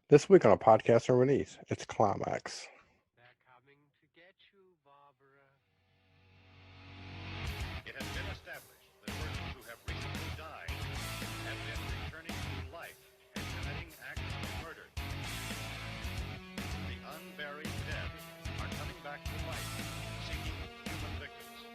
This week on a podcast from Beneath, it's Climax. They're coming to get you, Barbara. It has been established that persons who have recently died have been returning to life and committing acts of murder. The unburied dead are coming back to life, seeking human victims.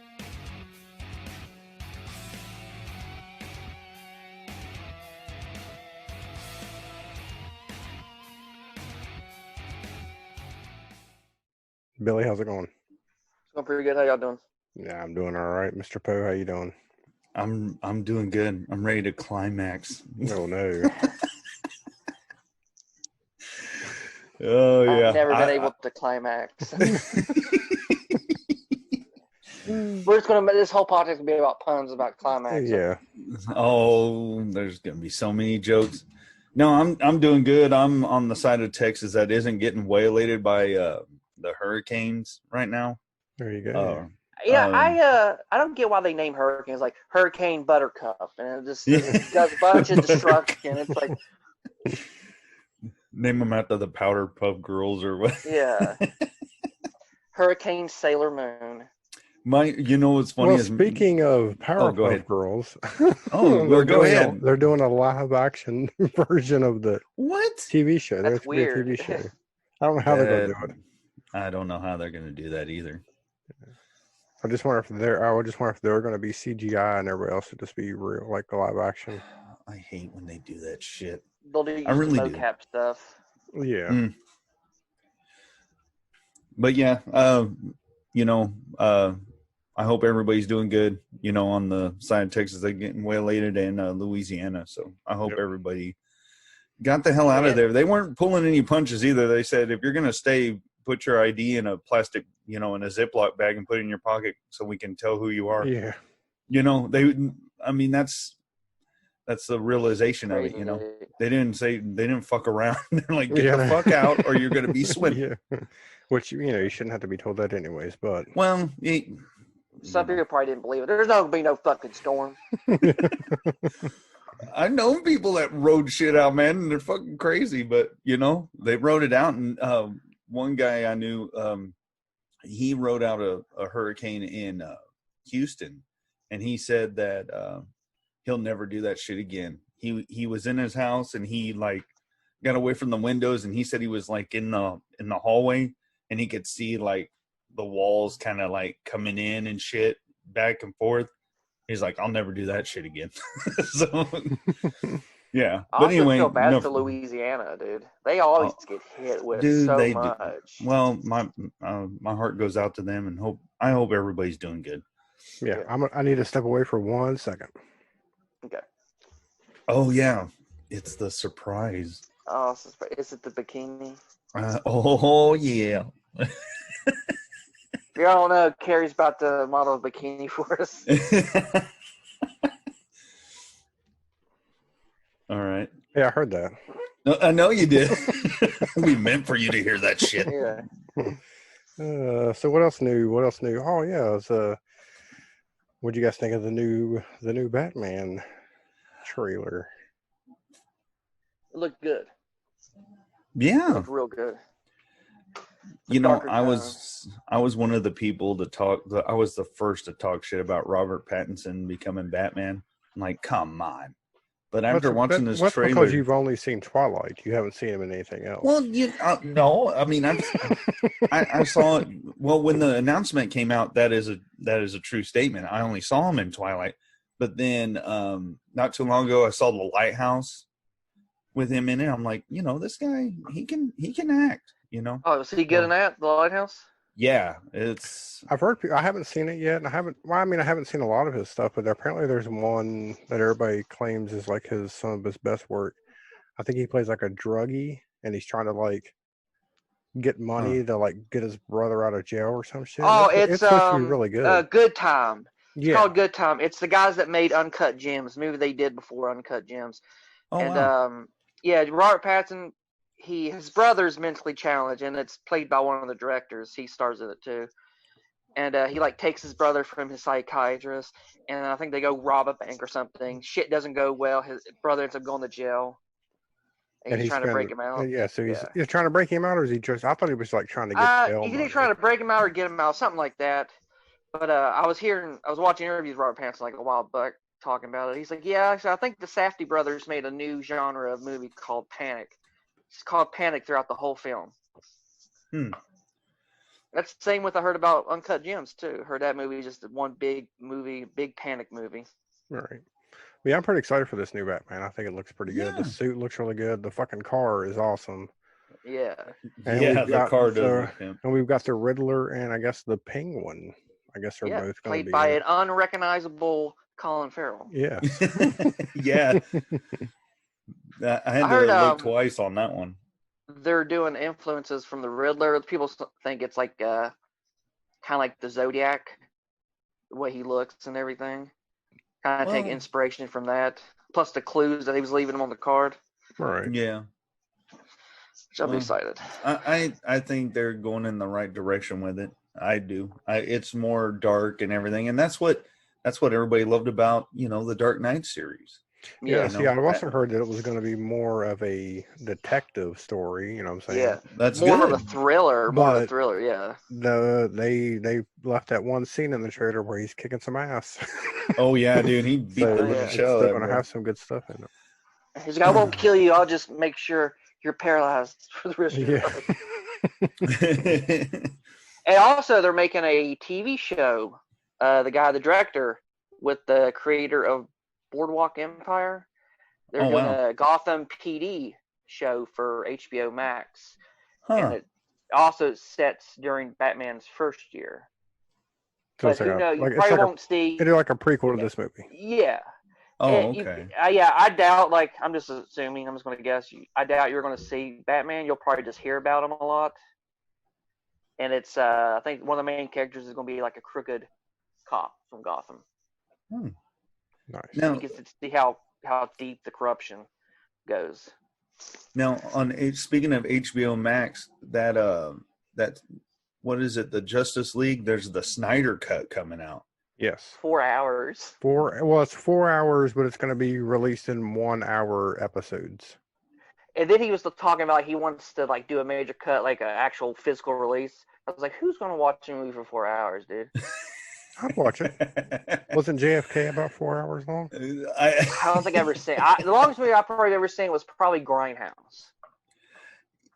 Billy, how's it going? It's going pretty good. How y'all doing? Yeah, I'm doing all right. Mr. Poe, how you doing? I'm doing good. I'm ready to climax. Oh, no. Oh yeah. I've never been able to climax. We're just gonna this whole podcast will be about puns about climax. Yeah. Oh, there's gonna be so many jokes. No, I'm doing good. I'm on the side of Texas that isn't getting waylaid by the hurricanes right now. There you go. I don't get why they name hurricanes like Hurricane Buttercup, and it does a bunch of destruction. It's like Name them after the Powder Puff Girls or what? yeah, Hurricane Sailor Moon. You know what's funny Well, is speaking of Powerpuff Girls. Girls, Go ahead. They're doing a live action version of the What TV show. That's There's going to be a weird. TV show. I don't know how they're going to do it. I don't know how they're going to do that either. I just wonder if they're going to be CGI and everybody else would just be real, like the live action. I hate when they do that shit. They'll do I really do. mocap stuff. Yeah. But yeah, I hope everybody's doing good. On the side of Texas, they're getting waylaid in Louisiana. So I hope everybody got the hell out of there. They weren't pulling any punches either. They said, if you're going to stay, put your ID in a plastic, in a Ziploc bag and put it in your pocket so we can tell who you are. Yeah. That's the realization of it, They didn't fuck around. They're like, get the fuck out or you're going to be swimming. Yeah. Which, you shouldn't have to be told that anyways, but. Well, some people probably didn't believe it. There's not going to be no fucking storm. I know people that rode shit out, man, and they're fucking crazy, but, they rode it out. And one guy I knew, he rode out a hurricane in Houston, and he said that he'll never do that shit again. He was in his house, and he, got away from the windows, and he said he was, in the hallway, and he could see, the walls kind of, coming in and shit back and forth. He's like, I'll never do that shit again. So, yeah. But anyway, I feel bad for Louisiana, dude. They always get hit with so much. Do. Well, my heart goes out to them, and I hope everybody's doing good. Yeah, I need to step away for 1 second. Okay. Oh yeah, it's the surprise. Oh, is it the bikini? Oh yeah. If y'all don't know, Carrie's about to model a bikini for us. All right. Yeah, I heard that. No, I know you did. We meant for you to hear that shit. Yeah. So what else new? Oh yeah, it was, what'd you guys think of the new Batman trailer? It looked good. Yeah. It looked real good. I was one of the people to I was the first to talk shit about Robert Pattinson becoming Batman. I'm like, come on. But after watching this trailer, because you've only seen Twilight, you haven't seen him in anything else. Well, no, I mean, I saw it. Well, when the announcement came out, that is a true statement. I only saw him in Twilight, but then not too long ago, I saw The Lighthouse with him in it. I'm like, this guy, he can act. Oh, was he good in that, The Lighthouse? Yeah, I've heard. I haven't seen it yet, and I haven't seen a lot of his stuff. But apparently, there's one that everybody claims is some of his best work. I think he plays a druggie, and he's trying to get money to get his brother out of jail or some shit. Oh, it's supposed to be really good. Good Time. It's called Good Time. It's the guys that made Uncut Gems, movie they did before Uncut Gems. Oh, and wow. Robert Pattinson. His brother's mentally challenged, and it's played by one of the directors. He stars in it too, and he takes his brother from his psychiatrist, and I think they go rob a bank or something. Shit doesn't go well. His brother ends up going to jail, And he's trying to break him out. Yeah, so he's Yeah. trying to break him out, or is he just? I thought he was like trying to get bail He's money. either trying to break him out or get him out, something like that. But I was watching interviews with Robert Pattinson like a while back talking about it. He's like, yeah, actually, I think the Safdie brothers made a new genre of movie called Panic. It's called Panic throughout the whole film. That's the same with I heard about Uncut Gems too. Heard that movie is just one big movie, big panic movie. All right. Yeah, I'm pretty excited for this new Batman. I think it looks pretty good. Yeah. The suit looks really good. The fucking car is awesome. Yeah. And Yeah, we've the got car does look pimp. and we've got the Riddler and I guess the Penguin. I guess they're both going to played be by in an unrecognizable Colin Farrell. it. Yeah. I had heard, to look twice on that one. They're doing influences from the Riddler. People think it's like kind of like the Zodiac, the way he looks and everything. Kind of take inspiration from that. Plus the clues that he was leaving them on the card. Right. Yeah. Which I'm excited. I think they're going in the right direction with it. I do. It's more dark and everything, and that's what everybody loved about the Dark Knight series. Yeah. See, I've also heard that it was going to be more of a detective story. You know what I'm saying? Yeah, that's more good. of a thriller. More of a thriller. Yeah. They left that one scene in the trailer where he's kicking some ass. Oh yeah, dude, he beat the it's show. still going to have some good stuff in it. He's like, I won't kill you. I'll just make sure you're paralyzed for the rest of your life. And also, they're making a TV show. The director, with the creator of Boardwalk Empire. They're doing a Gotham PD show for HBO Max. And it also sets during Batman's first year. So but you probably won't see. It'll like a prequel to this movie. Yeah. Oh, okay. I doubt, I'm just assuming, I'm just going to guess, I doubt you're going to see Batman. You'll probably just hear about him a lot. And it's, I think one of the main characters is going to be like a crooked cop from Gotham. Nice. Now, you can see how deep the corruption goes. Now, speaking of HBO Max, that what is it? The Justice League. There's the Snyder Cut coming out. Yes. 4 hours. It's 4 hours, but it's going to be released in 1 hour episodes. And then he was talking about he wants to do a major cut, like an actual physical release. I was like, who's going to watch a movie for 4 hours, dude? I'd watch it. Wasn't JFK about 4 hours long? I don't think I've ever seen. The longest movie I've probably ever seen was probably Grindhouse.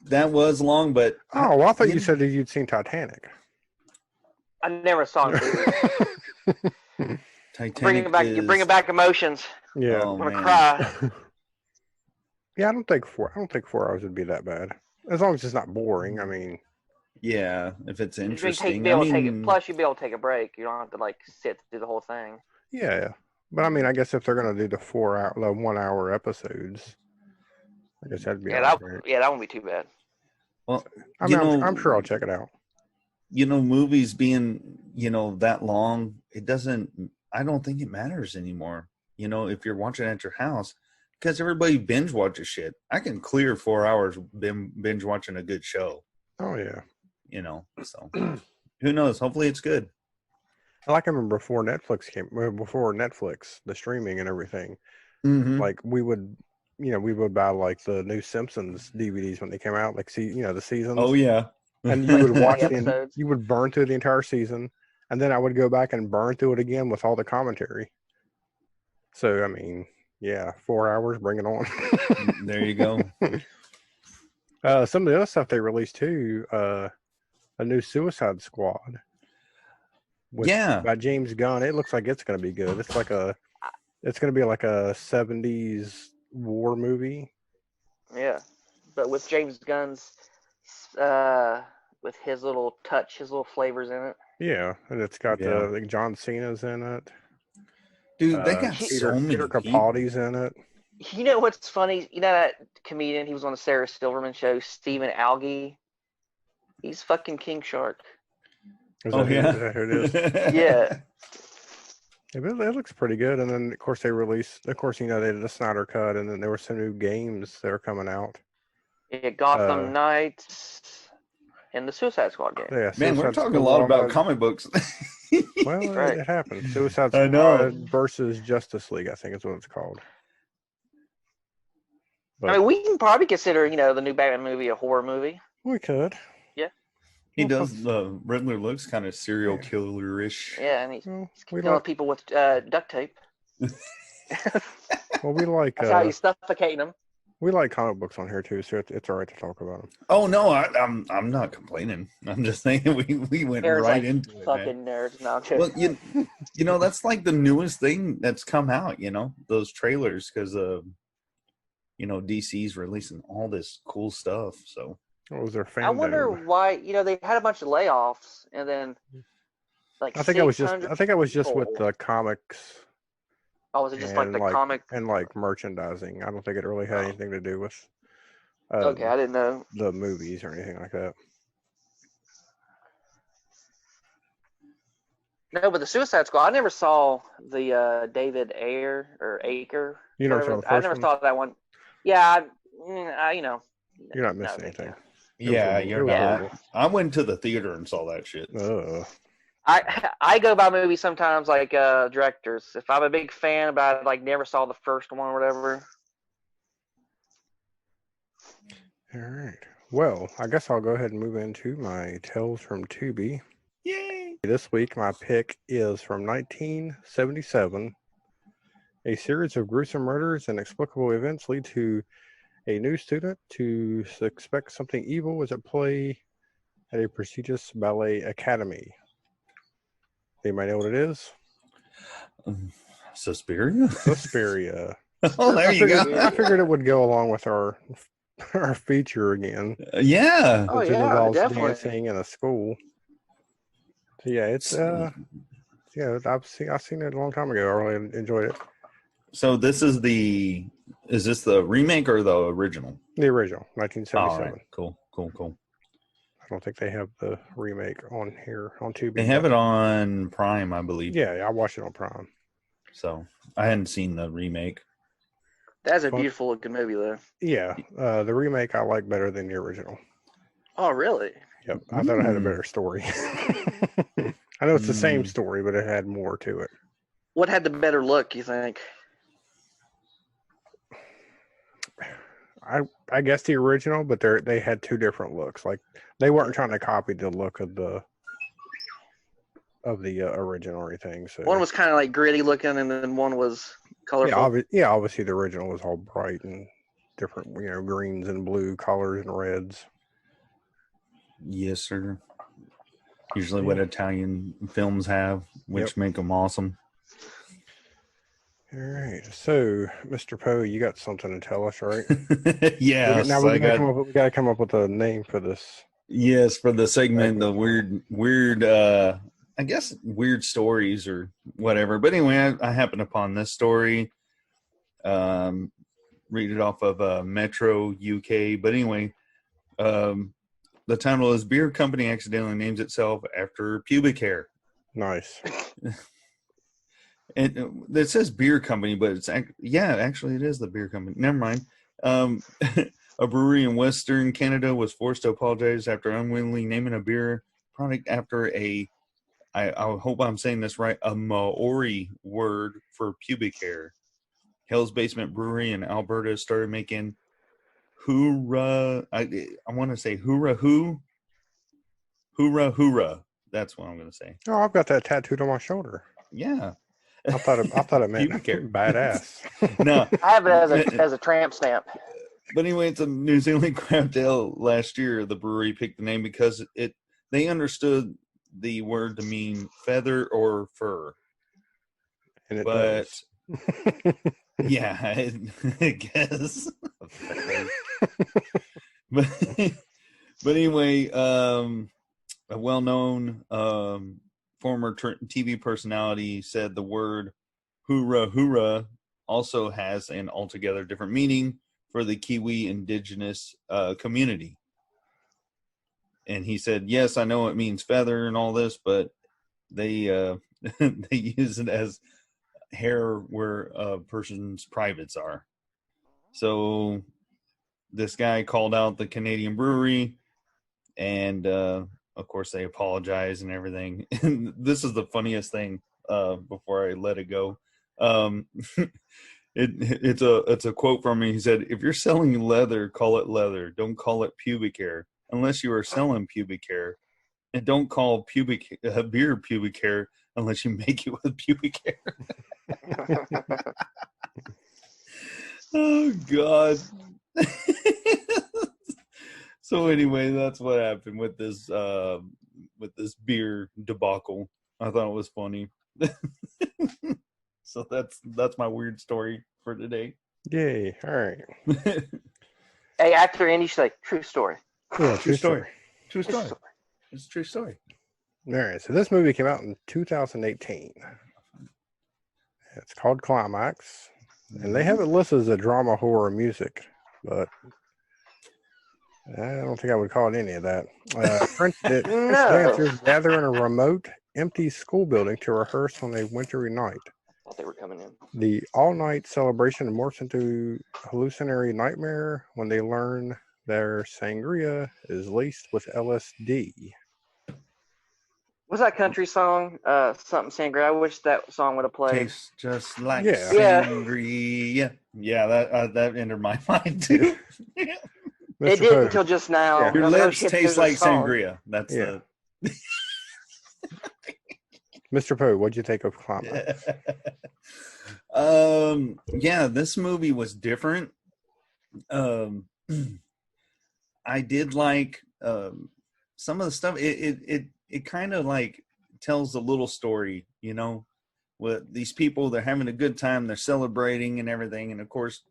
That was long, but I thought you said that you'd seen Titanic. I never saw it. Titanic. You're bringing back emotions. Yeah, Oh, I'm gonna man. cry. Yeah, I don't think 4 hours would be that bad, as long as it's not boring. I mean, Yeah, if it's interesting. Plus, you'd be able to take a break. You don't have to sit through the whole thing. yeah. But I mean, I guess if they're gonna do the 1 hour episodes, I guess that'd be that wouldn't be too bad. Well, I'm sure I'll check it out. Movies being that long, it doesn't. I don't think it matters anymore. If you're watching at your house, because everybody binge watches shit. I can clear 4 hours binge watching a good show. Oh yeah. So who knows? Hopefully it's good. I remember before Netflix, the streaming and everything. Mm-hmm. We would buy the new Simpsons DVDs when they came out, the seasons. Oh yeah. And you would watch episodes. You would burn through the entire season, and then I would go back and burn through it again with all the commentary. So I mean, yeah, 4 hours, bring it on. There you go. Some of the other stuff they released too, a new Suicide Squad. By James Gunn. It looks like it's going to be good. It's going to be like a 70s war movie. Yeah, but with James Gunn's, with his little touch, his little flavors in it. Yeah, and it's got John Cena's in it. Dude, they got so many Peter Capaldi's in it. You know what's funny? You know that comedian? He was on the Sarah Silverman show, Stephen Algie. He's fucking King Shark. Is that who it is? Yeah. It looks pretty good. And then, of course, they released, they did the Snyder Cut, and then there were some new games that are coming out. Yeah, Gotham Knights and the Suicide Squad game. Yeah, Man, we're talking a lot about comic books. Well, Right. it happened. Suicide I know. Squad versus Justice League, I think is what it's called. I But mean, we can probably consider, the new Batman movie a horror movie. we could. Yeah. He Well, does. The Riddler looks kind of serial Yeah. killer-ish. Yeah, and he's Well, we killing like. people with duct tape. Well, we like. That's how he's suffocating them. We like comic books on here too, so it's all right to talk about them. Oh no, I'm not complaining. I'm just saying we went Aaron's right like, into it, man. fucking nerds. No, I'm kidding. Well, you know that's like the newest thing that's come out. Those trailers because DC's releasing all this cool stuff. So What was their fan? I wonder why. They had a bunch of layoffs, and then I think I was just with the comics. Oh, was it just like the comic and like merchandising? I don't think it really had anything to do with. Okay, I didn't know the movies or anything like that. No, but the Suicide Squad. I never saw the David Ayer or Aker. You never saw the first I never one? saw that one. Yeah, You're not missing anything. yeah, you're not. horrible. I went to the theater and saw that shit. I go by movies sometimes like directors. If I'm a big fan, but I never saw the first one or whatever. All right. Well, I guess I'll go ahead and move into my Tales from Tubi. Yay! This week, my pick is from 1977. A series of gruesome murders and inexplicable events lead to a new student to suspect something evil is at play at a prestigious ballet academy. Anybody know what it is? Suspiria? Suspiria. Oh, there you go. I figured it would go along with our feature again. Yeah. Oh, It yeah, involves definitely. dancing in a school. So yeah, it's I've seen it a long time ago. I really enjoyed it. So is this the remake or the original? The original, 1977. All right. Cool. I don't think they have the remake on here on Tubi. They have it on Prime, I believe. Yeah, I watched it on Prime. So I hadn't seen the remake. That's a Fun. beautiful looking movie, though. Yeah, the remake I like better than the original. Oh, really? Yep, I thought it had a better story. I know it's the same story, but it had more to it. What had the better look, you think? I guess the original, but they had two different looks. Like they weren't trying to copy the look of the original or anything. So One was kind of like gritty looking, and then one was colorful. obviously the original was all bright and different, greens and blue colors and reds. Yes, sir. Usually what Italian films have, which make them awesome. All right. So, Mr. Poe, you got something to tell us, right? Yeah. Now we got to come up with a name for this. Yes, for the segment, the weird, I guess weird stories or whatever. But anyway, I happened upon this story. Read it off of Metro UK. But anyway, the title is Beer Company Accidentally Names Itself After Pubic Hair. Nice. And it says beer company, but actually it is the beer company. Never mind. A brewery in Western Canada was forced to apologize after unwillingly naming a beer product after I hope I'm saying this right, a Maori word for pubic hair. Hell's Basement Brewery in Alberta started making hoorah. I want to say hoorah hoo. Hoorah hoorah. That's what I'm going to say. Oh, I've got that tattooed on my shoulder. Yeah. I thought it meant badass. No, I have it as a tramp stamp. But anyway, it's a New Zealand craft ale. Last year, the brewery picked the name because they understood the word to mean feather or fur. And it does. Yeah, I guess. but anyway, a well-known former TV personality said the word hoorah hoorah also has an altogether different meaning for the Kiwi indigenous community. And he said, yes, I know it means feather and all this, but they they use it as hair where a person's privates are. So this guy called out the Canadian brewery, and of course they apologize and everything. And this is the funniest thing before I let it go. It's a quote from me. He said, "If you're selling leather, call it leather. Don't call it pubic hair, unless you are selling pubic hair, and don't call beer pubic hair unless you make it with pubic hair." Oh God. So anyway, that's what happened with this beer debacle. I thought it was funny. So that's my weird story for today. Yay! All right. Hey, after Andy, she's like, true story. Yeah, true story. True story. It's a true story. All right. So this movie came out in 2018. It's called Climax, and they have it listed as a drama, horror, music, but I don't think I would call it any of that. French dancers gather in a remote, empty school building to rehearse on a wintry night. Thought they were coming in. The all-night celebration morphs into hallucinatory nightmare when they learn their sangria is laced with LSD. What's that country song? Something sangria. I wish that song would have played. Tastes just like Yeah. sangria. Yeah, that entered my mind too. It did until just now. Yeah. Your I was like, oh, lips shit, taste there's a like song. sangria. That's Yeah. Mr. Poe, what'd you think of Climax? Yeah, this movie was different. I did like some of the stuff. It kind of like tells a little story, you know, with these people. They're having a good time, they're celebrating and everything, and of course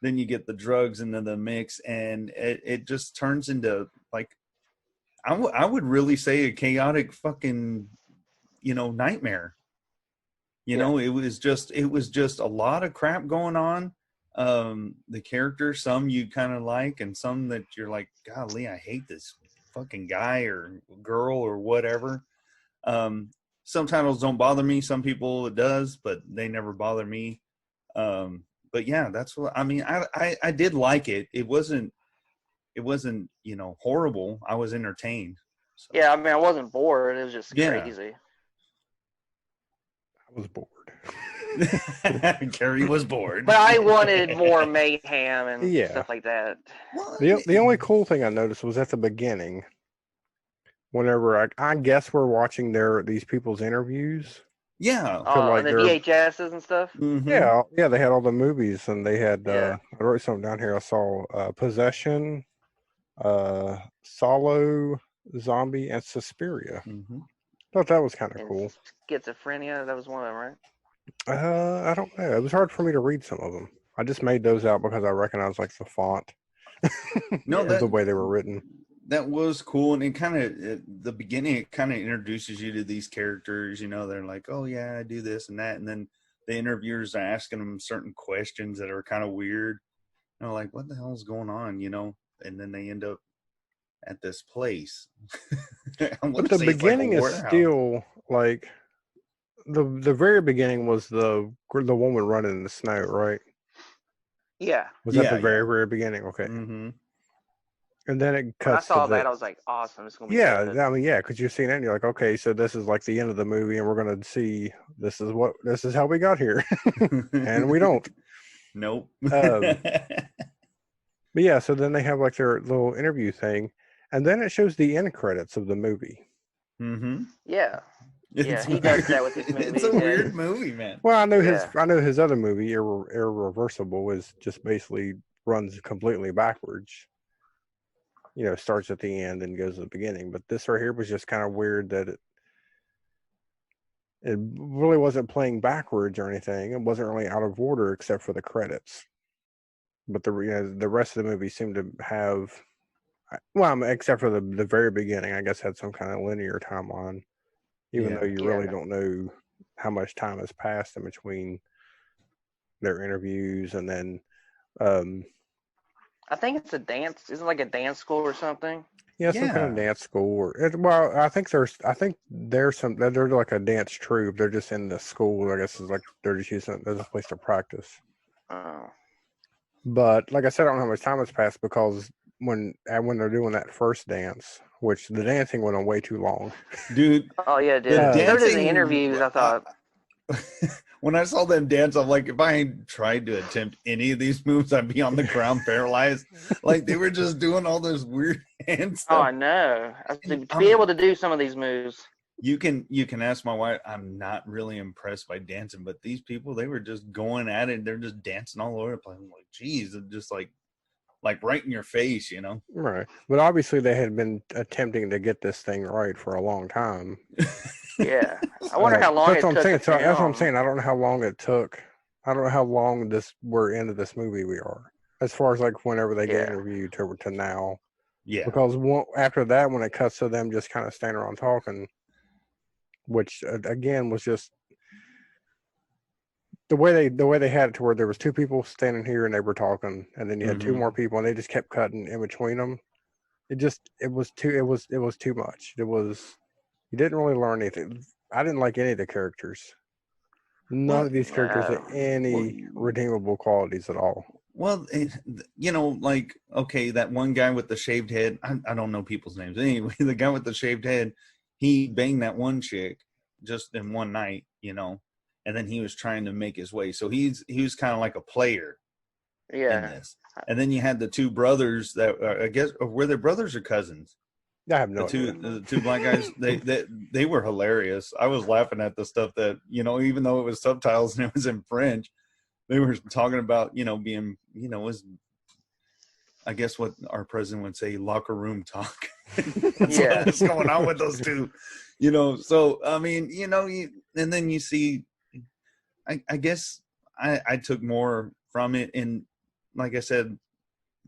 then you get the drugs into the mix, and it just turns into like I would really say a chaotic fucking, you know, nightmare. You know, it was just a lot of crap going on. The characters, some you kind of like, and some that you're like, golly, I hate this fucking guy or girl or whatever. Some titles don't bother me. Some people it does, but they never bother me. But yeah, that's what I mean. I did like it. It wasn't, you know, horrible. I was entertained. So. Yeah, I mean, I wasn't bored. It was just crazy. I was bored. Carrie was bored. But I wanted more mayhem and stuff like that. The only cool thing I noticed was at the beginning, whenever I guess we're watching these people's interviews. Yeah. And the VHSs and stuff. Mm-hmm. Yeah, they had all the movies, and they had I wrote something down here. I saw Possession, Solo, Zombie, and Suspiria. Mm-hmm. Thought that was kind of cool. Schizophrenia, that was one of them, right? I don't know. It was hard for me to read some of them. I just made those out because I recognized like the font. No, the way they were written. That was cool, and it kind of at the beginning it kind of introduces you to these characters. You know, they're like, "Oh yeah, I do this and that," and then the interviewers are asking them certain questions that are kind of weird. You know, like, "What the hell is going on?" You know, and then they end up at this place. But the beginning is still like the very beginning was the woman running in the snow, right? Yeah. Was that the very beginning? Okay. Mm-hmm. And then it cuts. When I saw that, I was like, awesome. It's gonna be good. I mean, because you're seeing it and you're like, okay, so this is like the end of the movie, and we're gonna see this is how we got here. And we don't. Nope. But yeah, so then they have like their little interview thing, and then it shows the end credits of the movie. Mm-hmm. Yeah. Yeah, he does that with his movie. It's a weird movie, man. Well, I know his other movie, Irreversible, is just basically runs completely backwards. You know, starts at the end and goes to the beginning. But this right here was just kind of weird that it really wasn't playing backwards or anything. It wasn't really out of order except for the credits. But the rest of the movie seemed to have, well, except for the very beginning, I guess had some kind of linear timeline. Even though you really don't know how much time has passed in between their interviews and then I think it's a dance. Isn't it like a dance school or something? Yeah, some kind of dance school. I think there's they're like a dance troupe. They're just in the school. I guess it's like they're just using it as a place to practice. Oh. But like I said, I don't know how much time has passed because when they're doing that first dance, which the dancing went on way too long, dude. Oh yeah, dude. They're just the interviews. I thought. when I saw them dance, I'm like, if I tried to attempt any of these moves, I'd be on the ground paralyzed. Like they were just doing all this weird hand Oh, stuff. I know. To I be mean, able to do some of these moves. you can ask my wife. I'm not really impressed by dancing, but these people, they were just going at it. They're just dancing all over the place. I'm like, geez, just like right in your face, you know. Right. But obviously they had been attempting to get this thing right for a long time. Yeah. I wonder how long That's it what I'm took saying. to So that's what I'm film. saying. I don't know how long it took. I don't know how long we're into this movie we are. As far as like whenever they get Yeah. interviewed to now. Yeah. Because after that, when it cuts to them just kind of standing around talking, which again was just the way they had it to where there was two people standing here and they were talking, and then you had two more people and they just kept cutting in between them. It was too much. You didn't really learn anything. I didn't like any of the characters. None of these characters had any redeemable qualities at all. Well, you know, like, okay, that one guy with the shaved head, I don't know people's names. Anyway, the guy with the shaved head, he banged that one chick just in one night, you know, and then he was trying to make his way. So he was kind of like a player in this. And then you had the two brothers that I guess were they brothers or cousins? I have no idea. The two black guys, they were hilarious. I was laughing at the stuff that, you know, even though it was subtitles and it was in French, they were talking about, you know, being, you know, was I guess what our president would say, locker room talk. That's what was going on with those two, you know. So I mean, you know, and then you see, I guess I took more from it, and like I said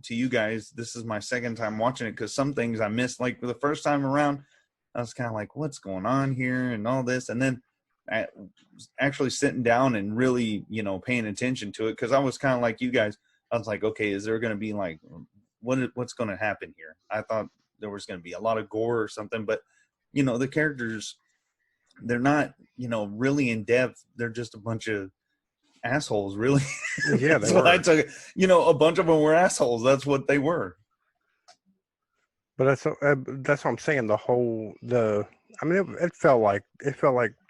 to you guys, this is my second time watching it because some things I missed. Like the first time around, I was kind of like, what's going on here and all this, and then actually sitting down and really, you know, paying attention to it because I was kind of like you guys. I was like, okay, is there going to be like what's going to happen here? I thought there was going to be a lot of gore or something, but you know, the characters, they're not, you know, really in depth. They're just a bunch of assholes, really. Yeah, that's what I took it. You know, a bunch of them were assholes. That's what they were. But that's what I'm saying. I mean, it felt like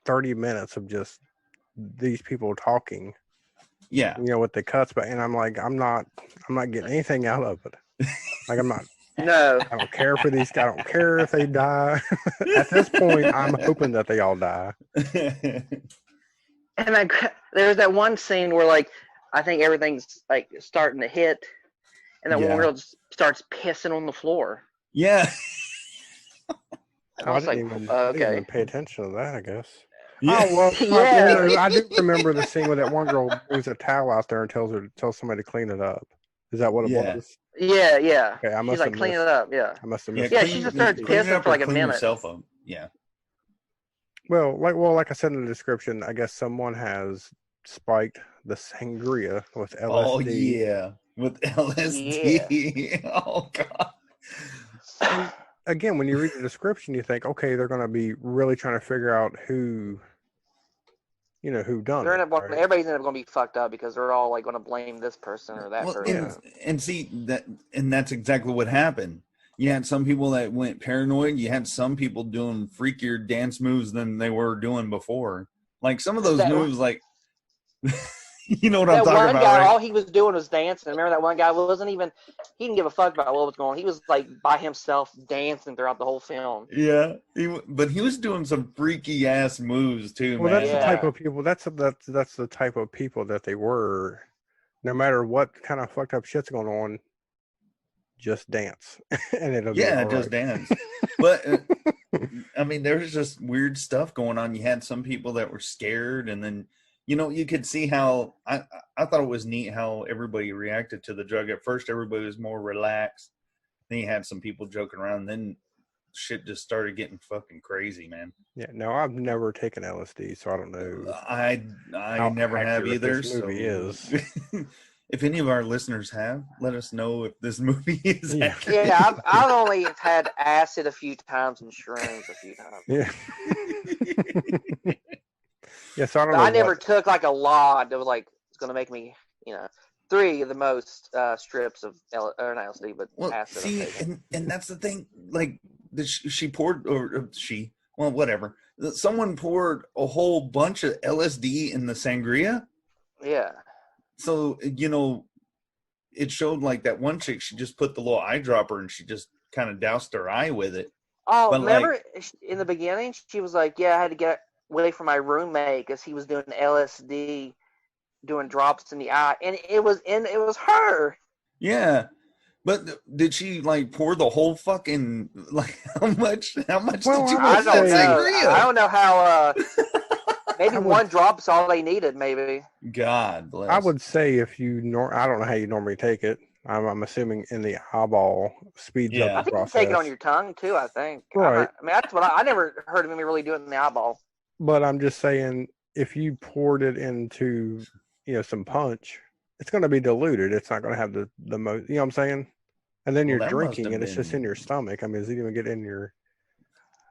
30 minutes of just these people talking. Yeah, you know, with the cuts, but and I'm like, I'm not getting anything out of it. Like I'm not. No. I don't care for these guys. I don't care if they die. At this point, I'm hoping that they all die. And there's that one scene where, like, I think everything's like starting to hit, and that one girl just starts pissing on the floor. Yeah. I didn't even pay attention to that, I guess. Yeah. Oh well, I do remember the scene where that one girl brings a towel out there and tells somebody to clean it up. Is that what it was? Yeah, yeah. Okay, she's like, clean it up. Yeah. I must have missed. Yeah, she just started pissing for like a minute. Yourself up. Yeah. Well, like I said in the description, I guess someone has spiked the sangria with LSD. Oh yeah, with LSD. Yeah. Oh god. And again, when you read the description, you think, okay, they're going to be really trying to figure out who done it. Everybody's going to be fucked up because they're all like going to blame this person or that person. And see that's exactly what happened. You had some people that went paranoid. You had some people doing freakier dance moves than they were doing before. Like some of those moves, like you know what I'm talking about. That one guy, right? All he was doing was dancing. Remember that one guy he didn't give a fuck about what was going on. He was like by himself dancing throughout the whole film. Yeah, but he was doing some freaky ass moves too. Well, man. That's the type of people. That's the type of people that they were. No matter what kind of fucked up shit's going on, just dance, and it'll be all just right. dance. But I mean, there was just weird stuff going on. You had some people that were scared, and then you know you could see how I thought it was neat how everybody reacted to the drug. At first, everybody was more relaxed. Then you had some people joking around. And then shit just started getting fucking crazy, man. Yeah, no, I've never taken LSD, so I don't know. I never have either. This movie is. If any of our listeners have, let us know if this movie is. Yeah, I've only had acid a few times and shrooms a few times. Yeah. Yeah, so I don't know. I never took like a lot that was like it's gonna make me, 3 of the most strips of LSD, but acid. See, and that's the thing. Like she poured, or she Well, whatever. Someone poured a whole bunch of LSD in the sangria. Yeah. So, you know, it showed like that one chick, she just put the little eyedropper and she just kind of doused her eye with it. Oh, But like, remember in the beginning, she was like, "Yeah, I had to get away from my roommate because he was doing LSD, doing drops in the eye," and it was her. yeah. But did she like pour the whole fucking like how much Well, did you I would I put in that don't say- know. I sangria? don't know how. Maybe I would- one drop's all they needed. Maybe. God bless. I would say if you I don't know how you normally take it. I'm assuming in the eyeball speeds Yeah. I up the think you take it on process. your tongue too. I think. Right. I mean, that's what I never heard of me really doing it in the eyeball. But I'm just saying, if you poured it into, some punch, it's going to be diluted. It's not going to have the most. You know what I'm saying? And then Well, you're that must drinking, have and it's just been- in your stomach. I mean, does it even get in your?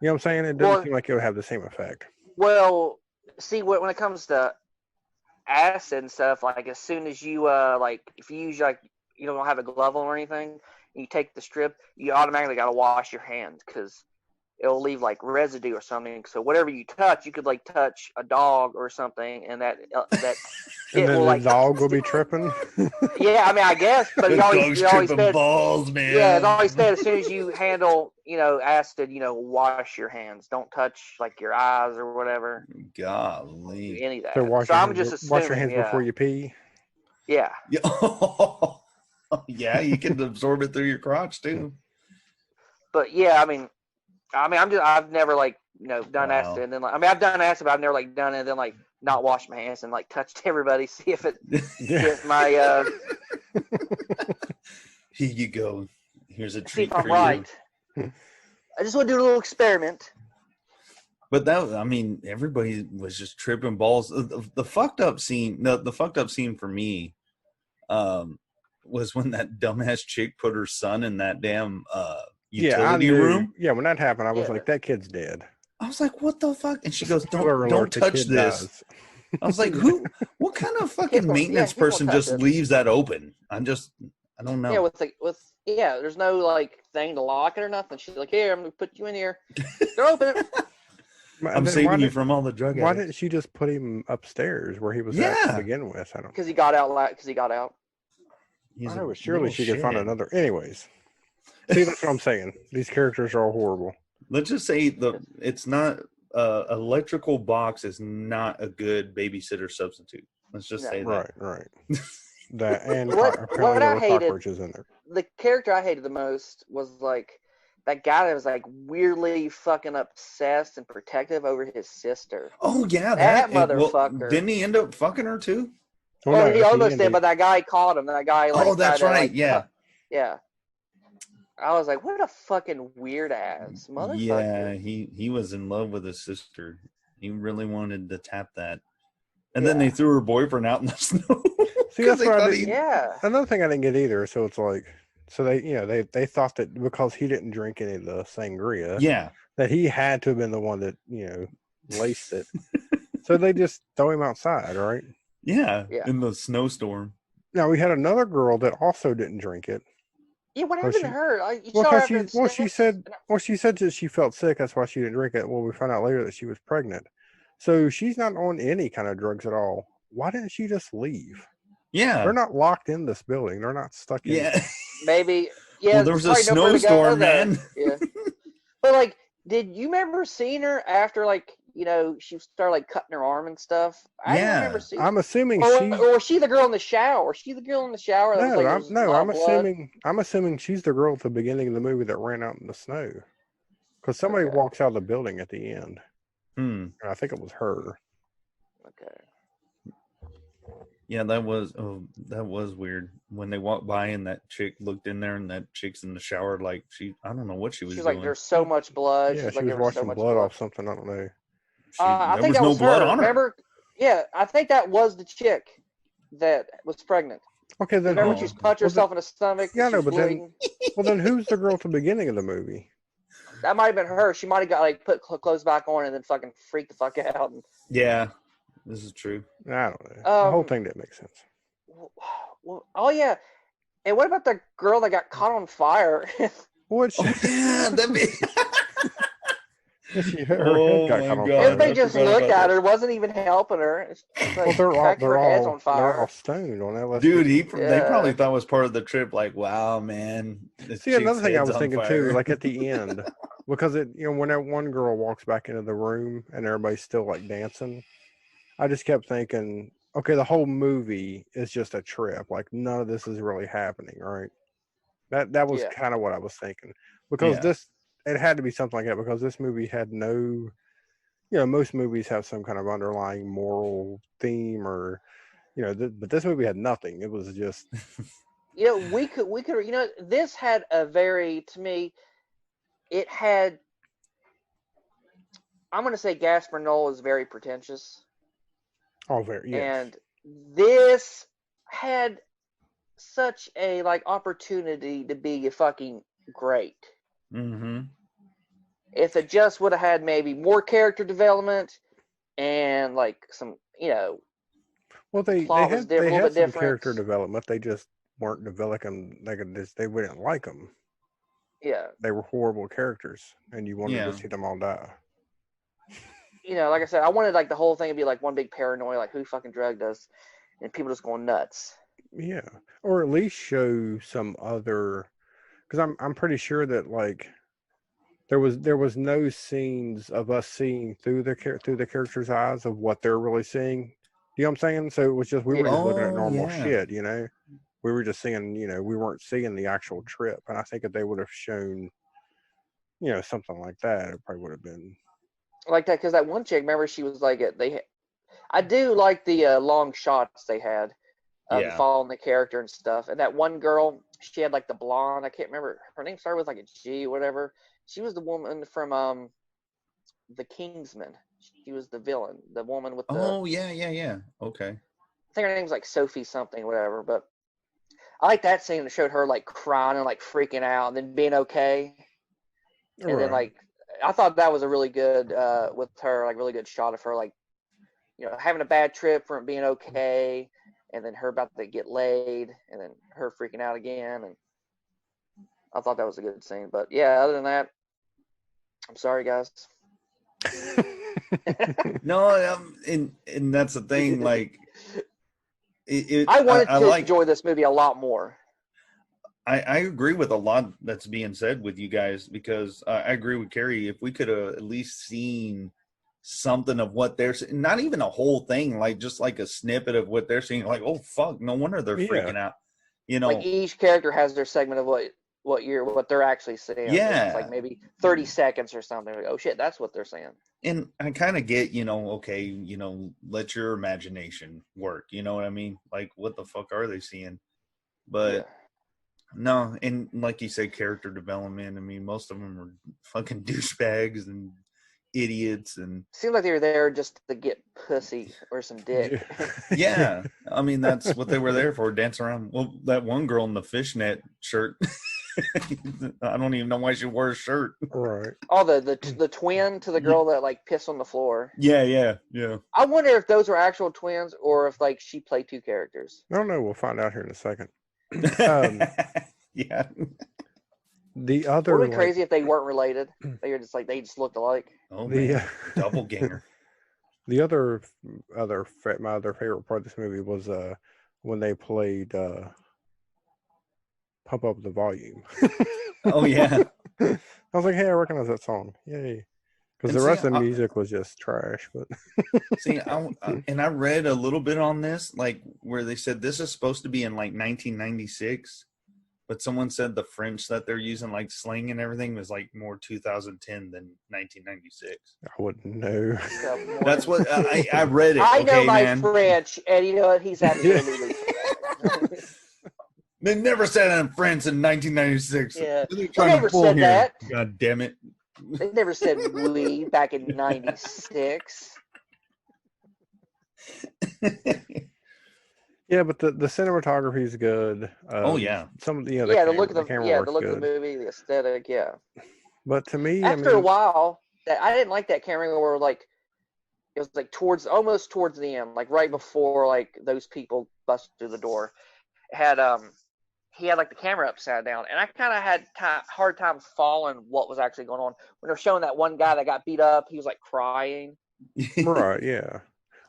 You know what I'm saying? It doesn't Well- seem like it would have the same effect. Well, see, when it comes to acid and stuff, like as soon as you like if you use like you don't have a glove on or anything, and you take the strip, you automatically got to wash your hands because it'll leave like residue or something. So whatever you touch, you could like touch a dog or something, and that And it then will the like dog will be tripping. yeah. I mean, I guess, but The it always dog's it always tripping said balls, man. yeah, it always said as soon as you handle acid, wash your hands, don't touch like your eyes or whatever, Golly. any of that. So wash So your I'm hands, just assuming, wash your hands yeah, before you pee. yeah. Yeah. Yeah, you can absorb it through your crotch too. But yeah, I've never like done Wow. acid and then like I've done acid, but I've never like done it and then like not washed my hands and like touched everybody, see if it hit my Here you go. Here's a see treat if I'm for right. you. I just want to do a little experiment. But everybody was just tripping balls. The fucked up scene, the fucked up scene for me, was when that dumbass chick put her son in that damn utility room. Yeah, when that happened, I was Yeah. like, that kid's dead. I was like, "What the fuck?" And she goes, Spoiler "Don't alert, the touch kid this." dies. I was like, "What kind of fucking Kids won't- maintenance kids won't person touch just it. leaves that open?" I don't know. Yeah, there's no like thing to lock it or nothing. She's like, here, I'm gonna put you in here. They're open it. I'm saving you from all the drug Why addicts. didn't she just put him upstairs where he was at Yeah. to begin with? I don't. Because he got out. Because he got out. He's I a know, but surely little she could find shithead. another. Anyways, see, that's what I'm saying. These characters are all horrible. Let's just say it's not electrical box is not a good babysitter substitute. Let's just No. say that. Right. That and What apparently I there were hated- cockroaches in there. The character I hated the most was like that guy that was like weirdly fucking obsessed and protective over his sister. Oh yeah, That well, motherfucker. didn't he end up fucking her too? Well, Oh, no, he at the almost end, did, but that guy caught him. That guy like. Oh, that's tried to, right. like, Yeah. yeah. I was like, what a fucking weird ass motherfucker. Yeah, he was in love with his sister. He really wanted to tap that. And then Yeah. they threw her boyfriend out in the snow. See, 'Cause that's they what I thought did- Yeah. Another thing I didn't get either. So it's like, so they thought that because he didn't drink any of the sangria, Yeah. that he had to have been the one that laced it. So they just throw him outside, right? Yeah. Yeah. In the snowstorm. Now we had another girl that also didn't drink it. Yeah, what Well, happened she- to her? You Well, saw her because after the she sex? said, she said that she felt sick. That's why she didn't drink it. Well, we found out later that she was pregnant, so she's not on any kind of drugs at all. Why didn't she just leave? Yeah. They're not locked in this building. They're not stuck in. Yeah. Maybe. Yeah. Well, there was a there's probably nowhere to go snowstorm, there. man. Yeah. But like, did you remember seeing her after like she started like cutting her arm and stuff? I don't Yeah. remember seeing. I'm assuming or, she. or was she the girl in the shower? Was she the girl in the shower? That was, No, like, I'm was a lot I'm of blood? assuming she's the girl at the beginning of the movie that ran out in the snow. Because somebody Okay. walks out of the building at the end, Hmm. and I think it was her. Okay. Yeah, that was weird. When they walked by and that chick looked in there and that chick's in the shower like I don't know what she was She's doing. like, there's so much blood. Yeah, She's she like, was there was so washing much blood off something. I don't know. I there think was that no was blood her. on her. Remember? Yeah, I think that was the chick that was pregnant. Okay, then Remember Oh. she punched Well, herself in the stomach? Yeah, and no, she was but then- bleeding? well, then who's the girl at the beginning of the movie? That might have been her. She might have got like put clothes back on and then fucking freaked the fuck out. And, Yeah, this is true. I don't know. The whole Um, thing didn't make sense. well, oh yeah. And what about the girl that got caught on fire? Which Oh yeah, that Her head Oh got my caught on God, Everybody I fire. just forgot looked about at that. her, wasn't even helping her. It's Well, like fact her head's on they're all fire. stoned on Dude, LSD. they Yeah. probably thought it was part of the trip. Like, wow, man, this See, chick's another thing I head's was on thinking too, fire. like at the end, because when that one girl walks back into the room and everybody's still like dancing, I just kept thinking, okay, the whole movie is just a trip. Like none of this is really happening, right? That was Yeah. kind of what I was thinking because Yeah. it had to be something like that because this movie had no, most movies have some kind of underlying moral theme or but this movie had nothing. It was just We could, this had a very, to me, it had, I'm going to say Gaspar Noé is very pretentious. all very yes. And this had such a, like, opportunity to be fucking great. Mm-hmm. If it just would have had maybe more character development and, like, some, Well, they plot was a they little had bit some different. character development. They just weren't developing. They wouldn't like them. Yeah. They were horrible characters, and you wanted to Yeah. see them all die. Like I said, I wanted, like, the whole thing to be like one big paranoia, like who fucking drugged us, and people just going nuts. Yeah, or at least show some other. Because I'm pretty sure that like there was no scenes of us seeing through through the characters' eyes of what they're really seeing. You know what I'm saying? So it was just we were Yeah. just looking at Oh normal yeah. shit. We were just seeing. We weren't seeing the actual trip. And I think if they would have shown, something like that, it probably would have been. Like that, because that one chick, remember, she was like, I do like the long shots they had of the Yeah. following the character and stuff. And that one girl, she had like the blonde. I can't remember her name. Started with like a G, or whatever. She was the woman from the Kingsman. She was the villain, the woman with the. Oh yeah. Okay. I think her name's like Sophie something, whatever. But I like that scene that showed her like crying and like freaking out, and then being okay. And then, Right. like, I thought that was a really good with her, like, really good shot of her, like, having a bad trip from being okay, and then her about to get laid, and then her freaking out again, and I thought that was a good scene. But yeah, other than that, I'm sorry, guys. No, and that's the thing. Like, I wanted I to like. enjoy this movie a lot more. I agree with a lot that's being said with you guys because I agree with Carrie. If we could have at least seen something of what they're seeing, not even a whole thing, like just like a snippet of what they're seeing, like, oh fuck, no wonder they're Yeah. freaking out. Like each character has their segment of what they're actually saying. Yeah. It's like maybe 30 seconds or something. Like, oh shit, that's what they're saying. And I kind of get, okay, let your imagination work. You know what I mean? Like, what the fuck are they seeing? But Yeah. no, and like you said, character development. I mean, most of them are fucking douchebags and idiots, and Seemed like they were there just to get pussy or some dick. yeah, I mean that's what they were there for, dance around. Well, that one girl in the fishnet shirt, I don't even know why she wore a shirt. Right. Oh, the twin to the girl that like pissed on the floor. Yeah. I wonder if those are actual twins or if like she played two characters. I don't know. We'll find out here in a second. Yeah. The other Would it be crazy if they weren't related? They were just like they just looked alike. Oh The, man, doppelganger. The other my other favorite part of this movie was when they played "Pump Up the Volume." Oh yeah. I was like, hey, I recognize that song. Yay! Because And the see, rest of the music was just trash. But See, I read a little bit on this, like where they said this is supposed to be in like 1996, but someone said the French that they're using, like slang and everything, was like more 2010 than 1996. I wouldn't know. That's what I read it. I know okay, my man. French, and you know what? He's absolutely correct. They never said it in France in 1996. Yeah, What are you they trying to never pull said here? that. God damn it. They never said we back in '96. Yeah, but the cinematography is good. Oh yeah. Some of the Yeah, the look of the camera work's look of good. the movie, the aesthetic. Yeah. But to me, After a while, that I didn't like that camera where like it was like almost towards the end, like right before like those people busted through the door. It had he had like the camera upside down, and I kind of had hard time following what was actually going on when they're showing that one guy that got beat up. He was like crying. Right, yeah.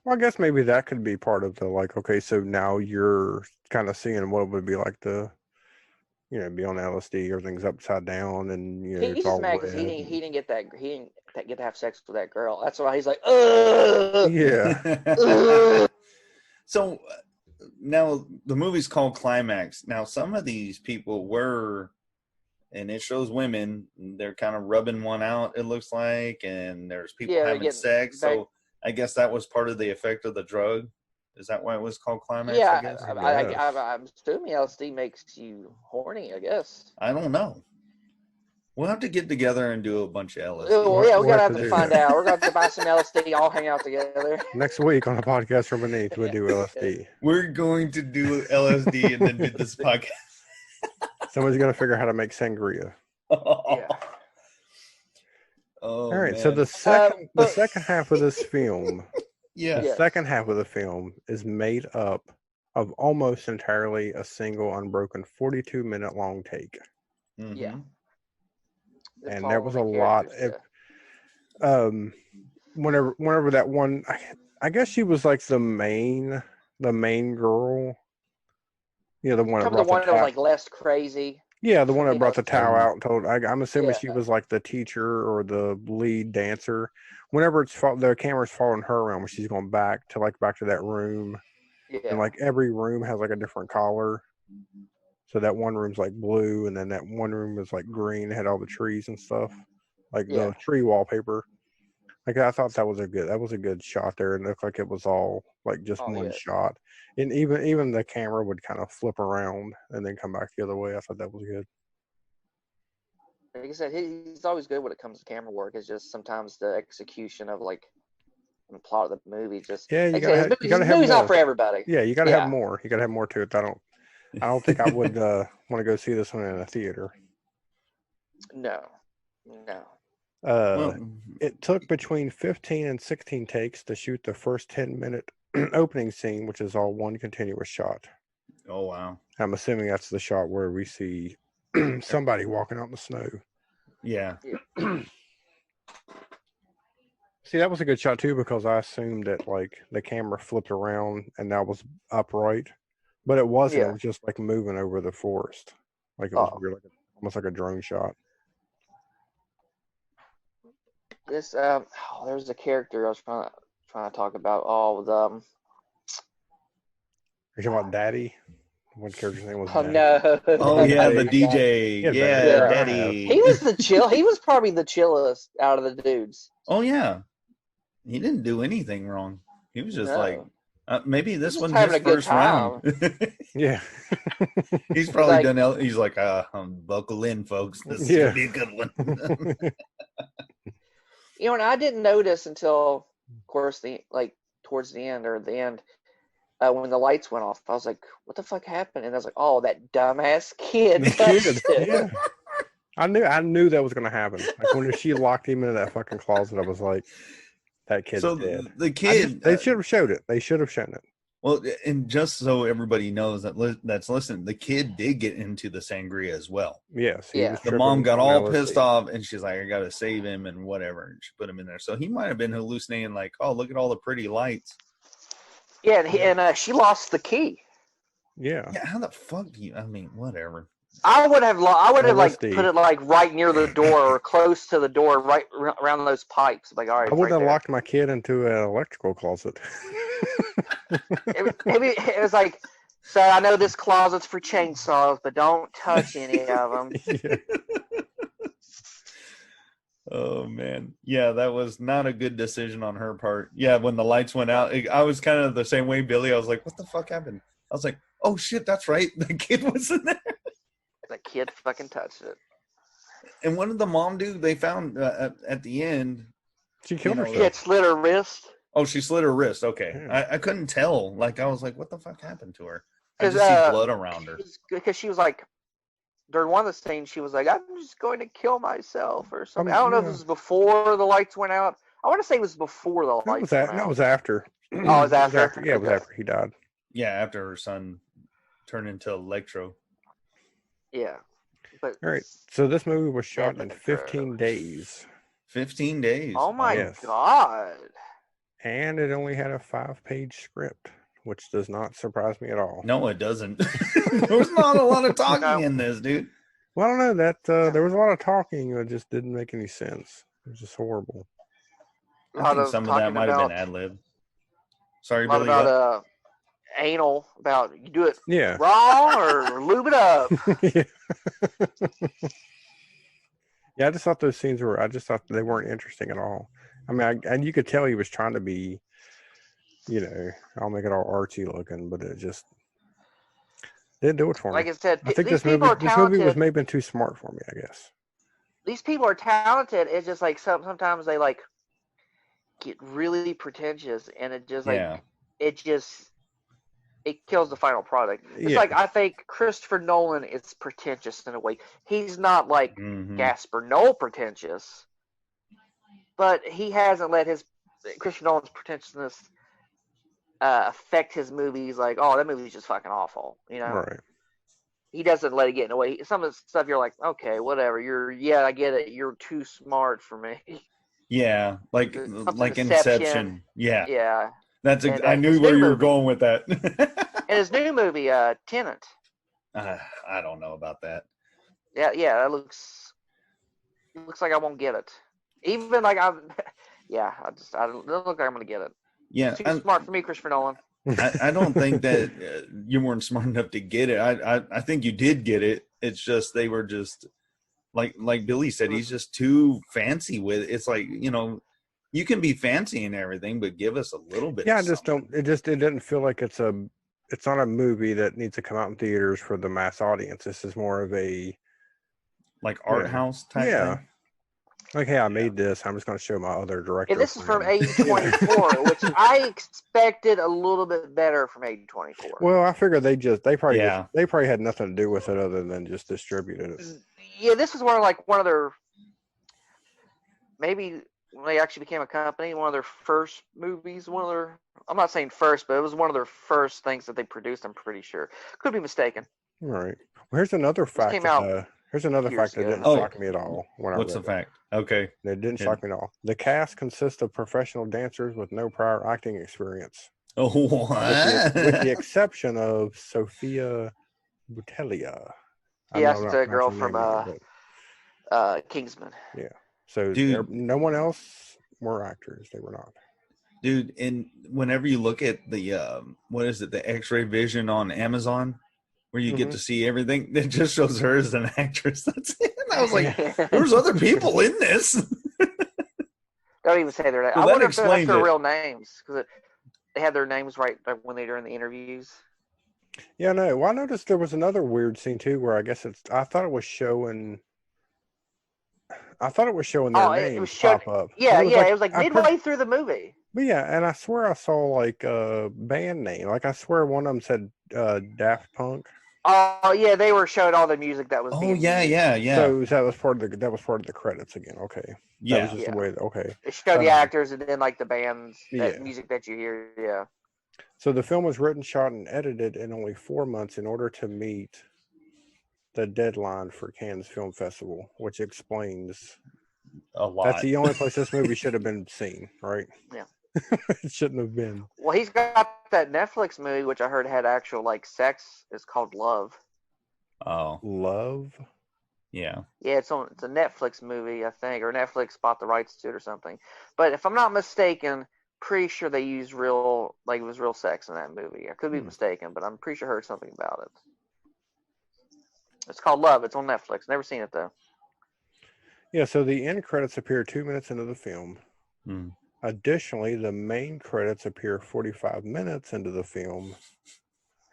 Well, I guess maybe that could be part of the like. Okay, so now you're kind of seeing what it would be like to, be on LSD. Everything's upside down, and He's it's just all mad because red. he didn't get to have sex with that girl. That's why he's like, ugh, Yeah, ugh. So now the movie's called Climax. Now some of these people were, and it shows women, they're kind of rubbing one out, it looks like, and there's people Yeah, they're having getting sex. back. So I guess that was part of the effect of the drug. Is that why it was called Climax, I Yeah, guess? I'm assuming LSD makes you horny. I guess. I don't know. We'll have to get together and do a bunch of LSD. Well, yeah, we're we'll gonna have have to to do find that. out. We're gonna have to buy some LSD, all hang out together. Next week on a podcast from beneath, we'll do LSD. We're going to do LSD and then do this podcast. Somebody's gonna figure out how to make sangria. Yeah. Oh, All right, man. so the second half of this film, Yeah. the Yes. second half of the film is made up of almost entirely a single unbroken 42-minute long take. Mhm. Yeah. And there was a Following the lot characters, whenever that one, I guess she was like the main girl, the one that Probably the brought the one that was towel. like less crazy. Yeah, the one that You brought know, the towel out and told. I'm assuming Yeah. she was like the teacher or the lead dancer. Whenever the camera's following her around, when she's going back to that room, and Yeah. like every room has like a different color. So that one room's like blue, and then that one room was like green. It had all the trees and stuff, like Yeah. the tree wallpaper. Like I thought that was a good shot there. It looked like it was all like just Oh, one yeah. shot, and even the camera would kind of flip around and then come back the other way. I thought that was good. Like I said, he's always good when it comes to camera work. It's just sometimes the execution of like the plot of the movie just. Yeah, you Like I gotta said, have, his movie's not for everybody. Yeah, you gotta Yeah. have more. You gotta have more to it. I don't think I would want to go see this one in a theater. No. Well, It took between 15 and 16 takes to shoot the first 10-minute opening scene, which is all one continuous shot. oh, wow. I'm assuming that's the shot where we see somebody walking out in the snow. Yeah. See, that was a good shot too, because I assumed that like the camera flipped around and that was upright, but it wasn't. Yeah. It was just like moving over the forest, like it was Oh. weird, almost like a drone shot. This there's a character I was trying to talk about. Oh, the Are you talking about Daddy? What character's name was? oh Daddy? no. Oh, yeah, the Daddy. DJ. Yeah, Yeah, Daddy. Daddy. He was he was probably the chillest out of the dudes. Oh, yeah. He didn't do anything wrong. He was just No. like, maybe this Just one's having his a good first round. Yeah. He's probably like- done. He's like, buckle in, folks. This is Yeah. gonna be a good one. You know, and I didn't notice until, of course, towards the end when the lights went off. I was like, "What the fuck happened?" And I was like, "Oh, that dumbass kid The touched it." yeah. I knew that was gonna happen. Like when she locked him into that fucking closet, I was like, "That kid's So dead." the kid, They should have showed it. They should have shown it. well, and just so everybody knows that's listening, the kid did get into the sangria as well. Yes. he Yeah. was The tripping mom got on all LSD. pissed off, and she's like, "I gotta save him," and whatever. And she put him in there. So he might have been hallucinating, like, "Oh, look at all the pretty lights." Yeah, and she lost the key. Yeah. Yeah, how the fuck do you? I mean, whatever. I would have like LSD. put it like right near the door or close to the door, right around those pipes. Like, all right, I it's wouldn't right have there. locked my kid into an electrical closet. It was like, so I know this closet's for chainsaws, but don't touch any of them. Yeah. Oh man, yeah, that was not a good decision on her part. Yeah, when the lights went out, I was kind of the same way, Billy. I was like, "What the fuck happened?" I was like, "Oh shit, that's right, the kid was in there." The kid fucking touched it. And what did the mom do? They found at the end. She killed You know, herself. Kid slit her wrist. Oh, she slit her wrist. Okay, Yeah. I couldn't tell. Like I was like, "What the fuck happened to her?" I 'Cause, just see blood around her. Because she was like, during one of the scenes, she was like, "I'm just going to kill myself" or something. I don't know if it Yeah. was before the lights went out. I want to say it was before the No, it lights was went no, it out. was after. Oh, it was after? Yeah, it was Okay. after he died. Yeah, after her son turned into Electro. Yeah, but All right. So this movie was shot Dead in Patrol. 15 days. 15 days. Oh my Yes. god! And it only had a 5-page script, which does not surprise me at all. No, it doesn't. There's not a lot of talking in this, dude. Well, I don't know that there was a lot of talking. It just didn't make any sense. It was just horrible. A I lot think of some of that talking might have been about ad lib. Sorry, a lot Billy. about What? anal, about you do it Yeah. raw or lube it up. Yeah. Yeah, I just thought those scenes were. I just thought they weren't interesting at all. I mean, and you could tell he was trying to be, I'll make it all artsy looking, but it just didn't do it for Like me. I said, I think these this movie people are was talented. maybe too smart for me, I guess. These people are talented. It's just like sometimes they like get really pretentious, and it just like Yeah. it just it kills the final product. It's Yeah. like I think Christopher Nolan is pretentious in a way. He's not like Mhm. Gaspar Noé pretentious, but he hasn't let his Christopher Nolan's pretentiousness affect his movies. Like, oh, that movie's just fucking awful. Right. He doesn't let it get in the way. Some of the stuff you're like, okay, whatever. I get it. You're too smart for me. Yeah, like Something Inception. Yeah, Yeah. that's. And I knew his where new you were movie. going with that. And his new movie, Tenet. I don't know about that. Yeah, that looks like I won't get it. Even like I don't look like I'm gonna get it. Yeah, Too smart for me, Christopher Nolan. I don't think that you weren't smart enough to get it. I think you did get it. It's just they were just like Billy said. He's just too fancy with it. It's like you can be fancy and everything, but give us a little bit. Yeah, of I just something. don't. It didn't feel like it's not a movie that needs to come out in theaters for the mass audience. This is more of a Like art house type yeah. thing. Like, hey, I made this. I'm just going to show my other director. And this is from friend. A24, which I expected a little bit better from A24. Well, I figured they probably had nothing to do with it other than just distributed it. Yeah, this is one of their maybe when they actually became a company, one of their first movies, I'm not saying first, but it was one of their first things that they produced, I'm pretty sure. Could be mistaken. All right. Well, here's another fact. Came out here's another years fact that ago. didn't Oh. shock me at all. What's the fact? Okay. It didn't Good. shock me at all. The cast consists of professional dancers with no prior acting experience, Oh, what? with the exception of Sophia Butelia. Yeah, that's the girl from Kingsman. Yeah. So Dude. no one else were actors. They were not. Dude, and whenever you look at the what is it, the X-ray vision on Amazon, where you get to see everything, it just shows her as an actress. That's it. And I was like, there's other people in this. Don't even say their name. Well, I that wonder if that's explains their it. real names because they had their names right when they were in the interviews. Yeah, no. Well, I noticed there was another weird scene too, where I guess I thought it was showing their names pop up. Yeah, it was like midway through the movie. But yeah, and I swear I saw like a band name. Like I swear one of them said Daft Punk. Oh yeah, they were showing all the music that was. Oh being yeah, used. yeah. So that was part of the credits again. Okay. Yeah. That was just the way. Okay. They showed the actors and then like the bands, Yeah. music that you hear. Yeah. So the film was written, shot, and edited in only 4 months in order to meet the deadline for Cannes Film Festival, which explains A lot. that's the only place this movie should have been seen, right? Yeah. It shouldn't have been. Well, he's got that Netflix movie, which I heard had actual like sex. It's called Love. Oh, Love? yeah. Yeah, it's a Netflix movie, I think, or Netflix bought the rights to it or something. But if I'm not mistaken, pretty sure they used it was real sex in that movie. I could be mistaken, but I'm pretty sure I heard something about it. It's called Love. It's on Netflix. Never seen it though. Yeah, so the end credits appear 2 minutes into the film. Hmm. Additionally, the main credits appear 45 minutes into the film,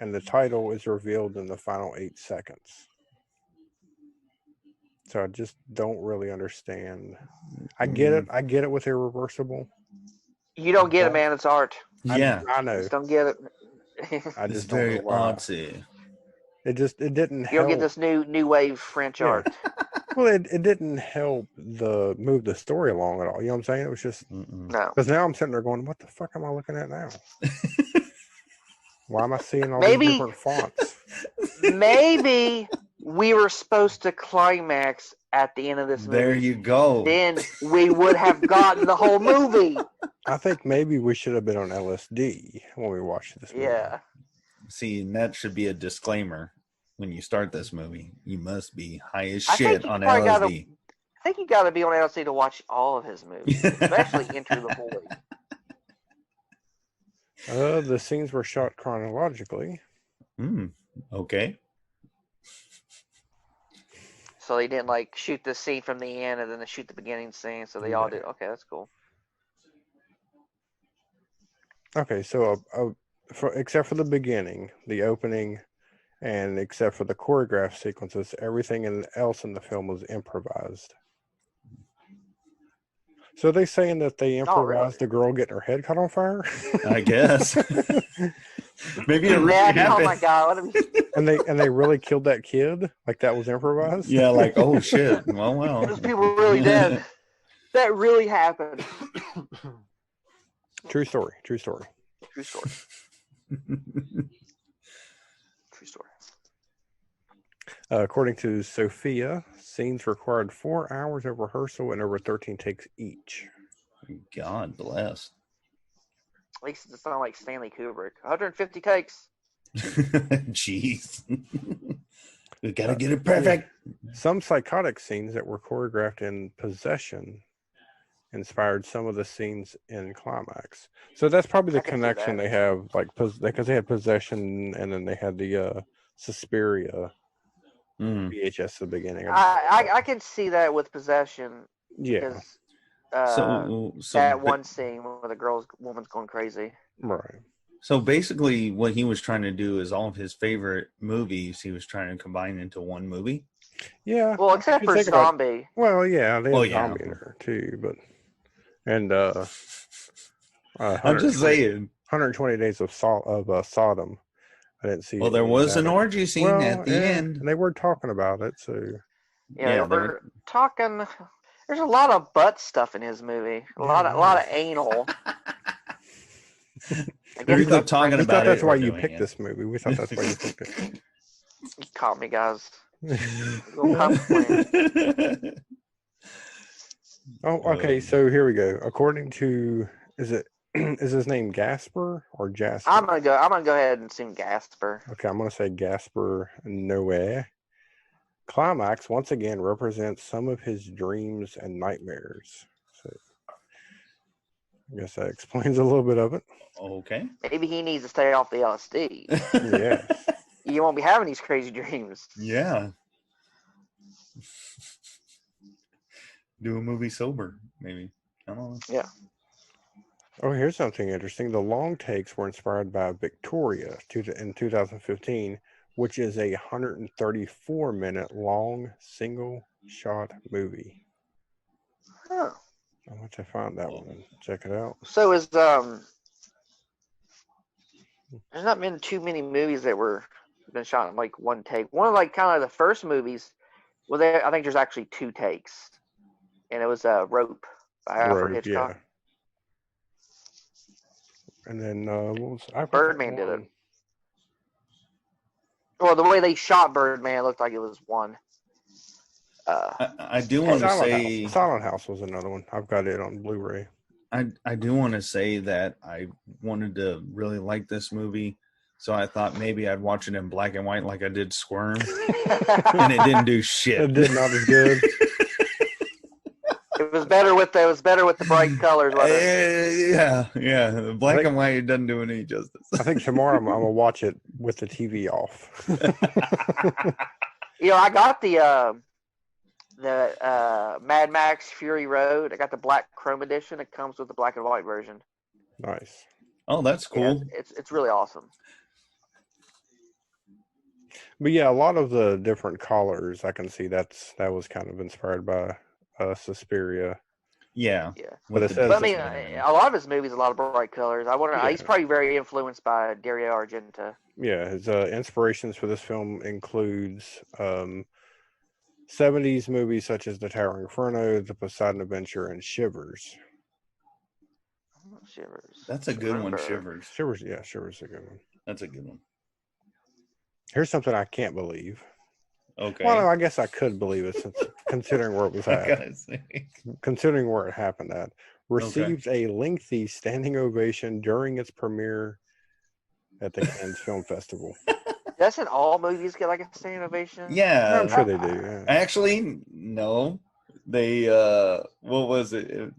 and the title is revealed in the final 8 seconds. So I just don't really understand. I get it. I get it with Irreversible. You don't get it, man. It's art. Yeah. I know. Just don't get it. I It's just don't very know why. artsy. It didn't You help. don't get this new wave French art. Well, it didn't help move the story along at all. You know what I'm saying? It was just No. because now I'm sitting there going, "What the fuck am I looking at now? Why am I seeing all Maybe- these different fonts?" Maybe we were supposed to climax at the end of this movie. There you go. Then we would have gotten the whole movie. I think maybe we should have been on LSD when we watched this movie. Yeah. See, and that should be a disclaimer when you start this movie. You must be high as I think shit you on probably LSD. I think you got to be on LSD to watch all of his movies, especially Enter the Void. The scenes were shot chronologically. Okay. So they didn't like shoot the scene from the end and then they shoot the beginning scene. So they all did. Okay, that's cool. Okay, so except for the beginning, the opening, and except for the choreographed sequences, everything else in the film was improvised. So are they saying that they improvised the girl getting her head caught on fire? I guess. Maybe it really happened. Oh my god! And they really killed that kid? Like that was improvised? Yeah, like, oh shit. Well. Those people were really dead. That really happened. True story. True story. True story. True story. According to Sophia, scenes required 4 hours of rehearsal and over 13 takes each. God bless. At least it's not like Stanley Kubrick. 150 takes. Jeez. We gotta get it perfect. Some psychotic scenes that were choreographed in Possession inspired some of the scenes in Climax. So that's probably the connection they have, like, because they had Possession and then they had the Suspiria VHS at the beginning. I can see that with Possession. Yeah. So that one scene where the woman's going crazy. Right. So basically what he was trying to do is all of his favorite movies he was trying to combine into one movie. Yeah. Well, except for Zombie. Well, yeah, they have Zombie in there too, but I'm just saying 120 Days of Sodom. I didn't see. Well, there was an orgy scene at the end. And they were talking about it, so yeah, they were talking. There's a lot of butt stuff in his movie. A lot of anal. We thought talking we about thought that's it why you picked this movie. We thought that's why you picked it. You caught me, guys. Oh, okay. So here we go. According to, is his name Gasper or Jasper? I'm gonna go ahead and assume Gasper. Okay, I'm gonna say Gasper Noé. Climax once again represents some of his dreams and nightmares. So I guess that explains a little bit of it. Okay. Maybe he needs to stay off the LSD. Yes. You won't be having these crazy dreams. Yeah. Do a movie sober, maybe. I don't know. Yeah. Oh, here's something interesting. The long takes were inspired by Victoria in 2015, which is a 134-minute long single shot movie. Huh. I want to find that one and check it out. So is there's not been too many movies that were been shot in like one take. One of like kind of the first movies. Well, I think there's actually 2 takes, and it was Rope by Alfred Hitchcock. Yeah. And then Birdman did it. Well, the way they shot Birdman, it looked like it was one. I do want to say Silent House was another one. I've got it on Blu-ray. I do want to say that I wanted to really like this movie, so I thought maybe I'd watch it in black and white like I did Squirm, and it didn't do shit. It did not as good. It was better with the bright colors. Yeah. The black and white doesn't do any justice. I think tomorrow I'm gonna watch it with the TV off. I got the Mad Max Fury Road. I got the black chrome edition. It comes with the black and white version. Nice. Oh, that's cool. Yeah, it's really awesome. But yeah, a lot of the different colors, I can see that was kind of inspired by Suspiria. Yeah. But I mean, a lot of his movies, a lot of bright colors. I wonder. He's probably very influenced by Dario Argento. Yeah, his inspirations for this film includes 70s movies such as The Towering Inferno, The Poseidon Adventure, and Shivers. Shivers. That's a good one, Shivers. Shivers is a good one. That's a good one. Here's something I can't believe. Okay. Well, no, I guess I could believe it since considering where it was I at, gotta say. considering where it happened at. Received a lengthy standing ovation during its premiere at the Cannes Film Festival. Doesn't all movies get like a standing ovation? Yeah. I'm sure they do. Yeah. Actually, no. They what was it?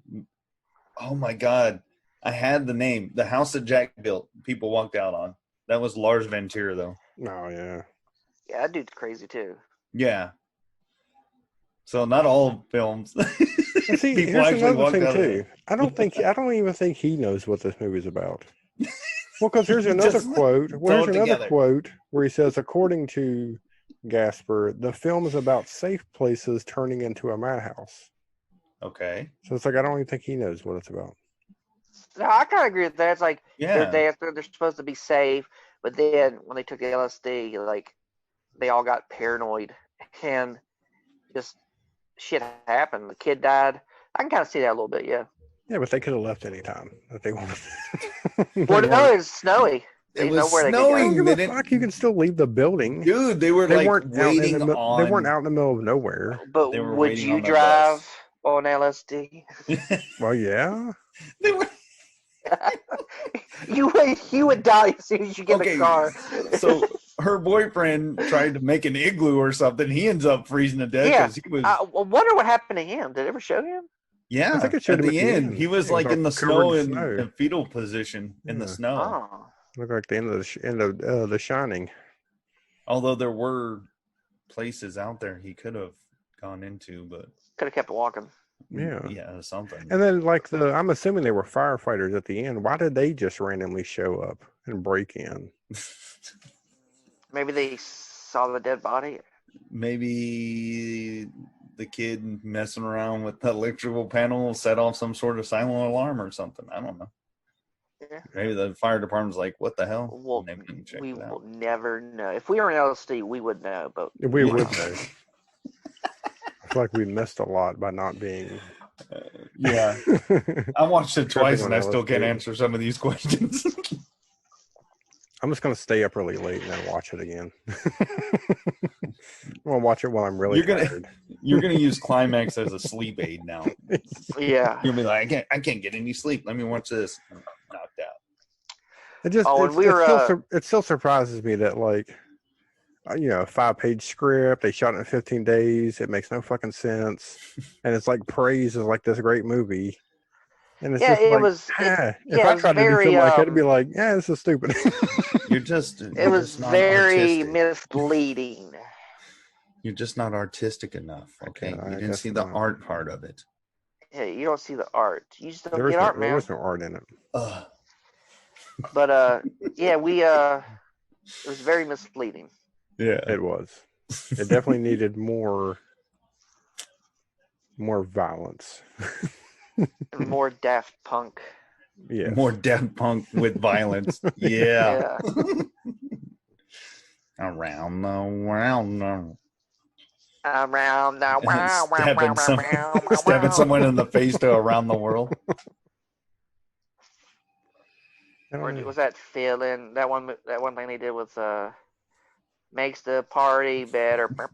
Oh my god. I had the name. The House that Jack Built. People walked out on. That was Lars Van Trier though. Oh yeah. Yeah, that dude's crazy too. Yeah. So not all films. And see, People here's actually another walked thing out of too. I don't even think he knows what this movie's about. Well, because here's He another just quote. Well, here's throw it another together. quote where he says, according to Gasper, the film is about safe places turning into a madhouse. Okay. So it's like I don't even think he knows what it's about. No, I kind of agree with that. It's like Yeah. they're supposed to be safe, but then when they took the LSD, like they all got paranoid and just shit happened. The kid died. I can kind of see that a little bit, yeah. Yeah, but they could have left any time that they wanted. Well, no, it's snowy. It They was know where I they don't snowing. give They a didn't. fuck. You can still leave the building. Dude, they were They like weren't out in waiting the on. They weren't out in the middle of nowhere. But They were would waiting you on the drive bus. on LSD? Well, yeah. They were you would die as soon as you get in okay. the car. So her boyfriend tried to make an igloo or something. He ends up freezing to death Yeah. because he was. I wonder what happened to him. Did it ever show him? Yeah, I think it showed at him the at the end, end. he was He was like all in the covered snow in in snow. fetal position in the Yeah. snow. Oh. Looked like the end of The Shining. Although there were places out there he could have gone into, but Could have kept walking. Yeah. something. And then, like I'm assuming they were firefighters at the end. Why did they just randomly show up and break in? Maybe they saw the dead body. Maybe the kid messing around with the electrical panel set off some sort of silent alarm or something. I don't know. Yeah. Maybe the fire department's like, "What the hell?" Well, And they went and checked we it out. will never know. If we were in LSD, we would know. But We would know. I feel like we missed a lot by not being. Yeah, I watched it twice Tripping and on I still can't LSD. answer some of these questions. I'm just gonna stay up really late and then watch it again. I'm gonna watch it while I'm really tired. You're gonna use Climax as a sleep aid now. yeah. You'll be like, I can't get any sleep. Let me watch this. I'm knocked out. It just Oh, and we were. it still surprises me that like a 5-page script, they shot it in 15 days. It makes no fucking sense, and it's like praise is like this great movie, and it's Yeah, just it like was. if Yeah, I it was tried to do very. something like that, it'd be like, yeah, this is stupid. You're just It was not very artistic. misleading. You're just not artistic enough. Okay, I you didn't guess see the not. art part of it. Yeah, you don't see the art. You just don't There get art, there man. was no art in it. Ugh. But yeah, it was very misleading. Yeah. It was. It definitely needed more violence. And more Daft Punk. Yes. More Daft Punk with violence. Yeah. Yeah. Around the world. Around the wow, wow, Stabbing, wow, some, wow, wow, stabbing wow. someone in the face to around the world. Or was that feeling that one thing they did with makes the party better. I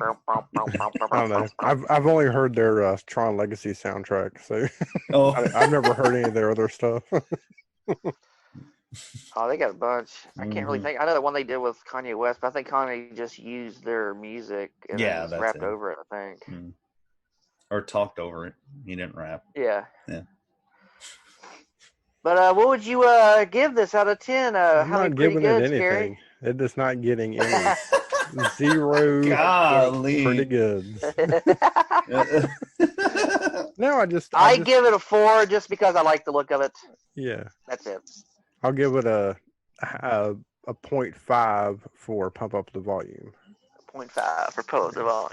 don't know. I've only heard their Tron Legacy soundtrack, so Oh, I've never heard any of their other stuff. Oh, they got a bunch. I can't really Mhm. think. I know the one they did with Kanye West, but I think Kanye just used their music and Yeah, then just that's rapped it. over it. I think. or talked over it. He didn't rap. Yeah. Yeah. But what would you give this out of 10? I'm How many not pretty giving it goods, anything. It is not getting any. 0 Golly. pretty good. No, I give it a 4 just because I like the look of it. Yeah, That's it. I'll give it a 0.5 for Pump Up the Volume. 0.5 for Poe Devon.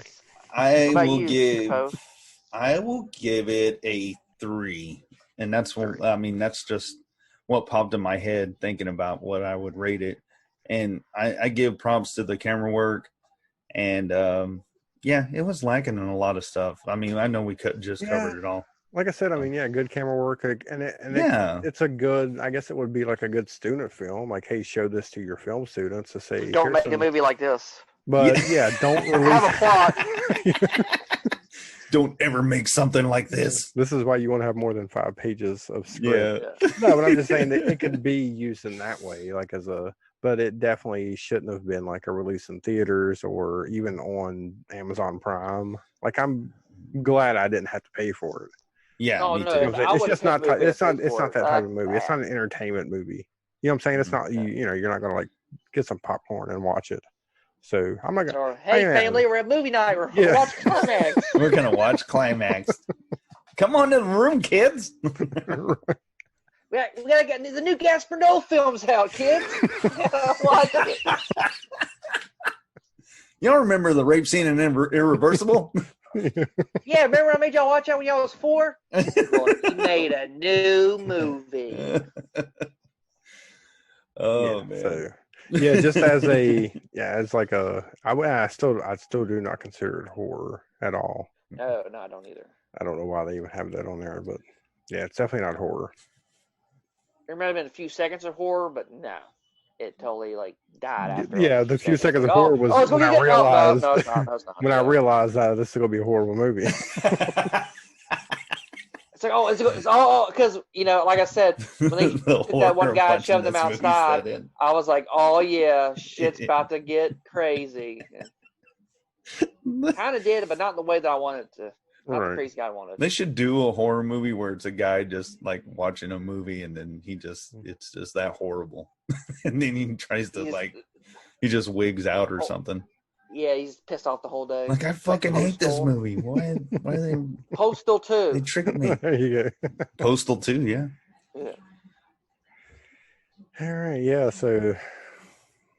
I What about will you, give. Poe? I will give it a 3, and that's what I mean. That's just what popped in my head thinking about what I would rate it, and I give props to the camera work, and yeah, it was lacking in a lot of stuff. I mean, I know we covered it all. Like I said, I mean, yeah, good camera work, it's a good. I guess it would be like a good student film. Like, hey, show this to your film students to say. Don't make a movie like this. But yeah, don't Have a release. plot. Don't ever make something like this. This is why you want to have more than 5 pages of script. Yeah. No, but I'm just saying that it could be used in that way, like as a. But it definitely shouldn't have been like a release in theaters or even on Amazon Prime. Like I'm glad I didn't have to pay for it. Yeah, Oh, me no, too. You know what I'm saying? I It's would've just not. paid It's for not. it It's not for that it. type of movie. It's not an entertainment movie. You know what I'm saying? It's not. You know, you're not gonna like get some popcorn and watch it. So I'm not gonna. Or, hey, am. family, we're at movie night. We're Yeah. watch Climax. We're gonna watch Climax. Come on to the room, kids. we gotta get the new Gaspar Noé films out, kids. Watch it. You don't remember the rape scene in Irreversible? Yeah, remember I made y'all watch that when y'all was 4? Well, he made a new movie. Oh Yeah, man. So yeah, just as a as like a I still do not consider it horror at all. No, I don't either. I don't know why they even have that on there, but yeah, it's definitely not horror. There might have been a few seconds of horror, but no, it totally like died after. Yeah, like, the few seconds of Like, horror was it's when gonna I get realized no, it's not. No, it's not. when I Yeah. realized that this is gonna be a horrible movie. It's like, it's all because like I said, when they The took that horror one of guy and watching shoved him this movie outside, set in. I was like, oh yeah, shit's about to get crazy. Kind of did, but not in the way that I wanted to. Not the Right. crazy guy wanted. They should do a horror movie where it's a guy just like watching a movie and then it's just that horrible. And then he tries to he just wigs out or something. Yeah, he's pissed off the whole day. Like I fucking hate this Postal. movie. Why are they Postal they 2. tricked me? There you go. Postal 2, yeah. Yeah. All right, yeah. So,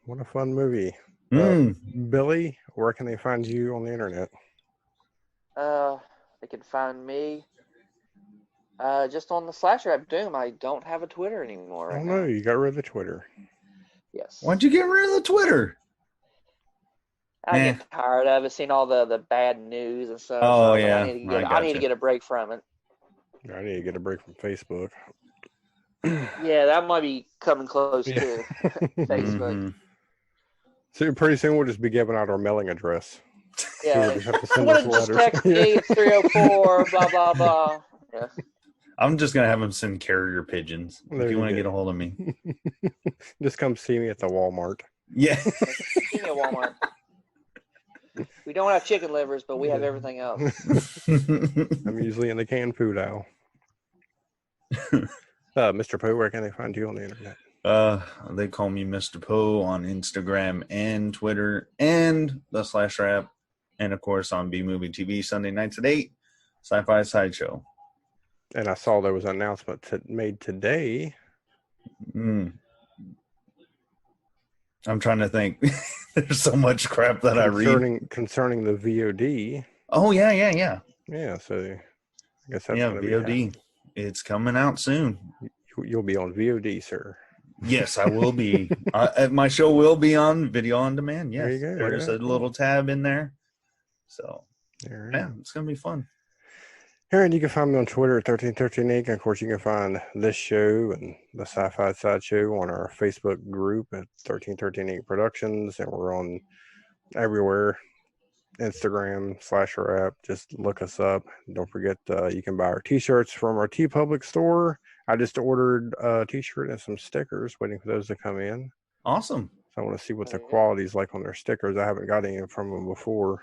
what a fun movie, Billy. Where can they find you on the internet? They can find me just on the Slasher app Doom. I don't have a Twitter anymore. Right Oh no, now. you got rid of the Twitter. Yes. Why'd you get rid of the Twitter? I get tired of it, seeing all the bad news and stuff. Oh, so yeah. I need to get a break from it. I need to get a break from Facebook. Yeah, that might be coming close too. Facebook. Mhm. So pretty soon we'll just be giving out our mailing address. Yeah. We'll just have to send What us if just letters. text me? It's 304. Blah blah blah. Yeah. I'm just gonna have him send carrier pigeons There if you you want to go. get a hold of me. Just come see me at the Walmart. Yeah. See me at Walmart. We don't have chicken livers, but we have everything else. I'm usually in the canned food aisle. Mr. Poe, where can they find you on the internet? They call me Mr. Poe on Instagram and Twitter and the Slasher app, and of course on B Movie TV Sunday nights at 8, Sci-Fi Sideshow. And I saw there was an announcement made today. I'm trying to think. There's so much crap that I read Concerning the VOD. Oh yeah. Yeah, so I guess that's gonna VOD. It's coming out soon. You'll be on VOD, sir. Yes, I will be. My show will be on video on demand. Yes, There you go. There's Yeah, a little tab in there. So There yeah, it's gonna be fun. And you can find me on Twitter at 1313Inc. And of course, you can find this show and the Sci-Fi Sideshow on our Facebook group at 1313Inc. Productions, and we're on everywhere. Instagram, Slasher app. Just look us up. Don't forget, you can buy our T-shirts from our TeePublic store. I just ordered a T-shirt and some stickers, waiting for those to come in. Awesome. So I want to see what the quality is like on their stickers. I haven't got any from them before.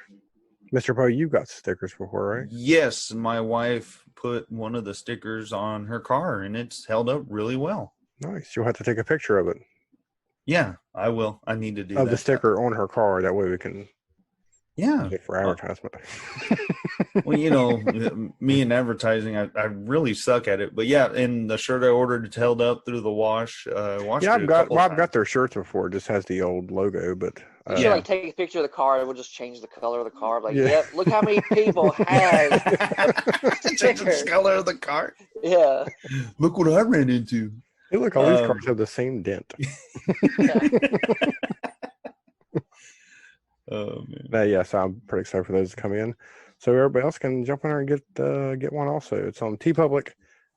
Mr. Poe, you got stickers before, right? Yes, my wife put one of the stickers on her car, and it's held up really well. Nice. You'll have to take a picture of it. Yeah, I will. I need to do Of that. the sticker on her car. That way we can Yeah. use it for advertisement. Well, you know, me and advertising, I really suck at it. But yeah, and the shirt I ordered held up through the wash. Yeah, I've got their shirts before. It just has the old logo, but You should like take a picture of the car and we'll just change the color of the car. Like, Yeah. yep, look how many people have change the color of the car. Yeah. Look what I ran into. hey, look, all these cars have the same dent. Oh man. So I'm pretty excited for those to come in. So everybody else can jump in there and get one also. It's on TeePublic.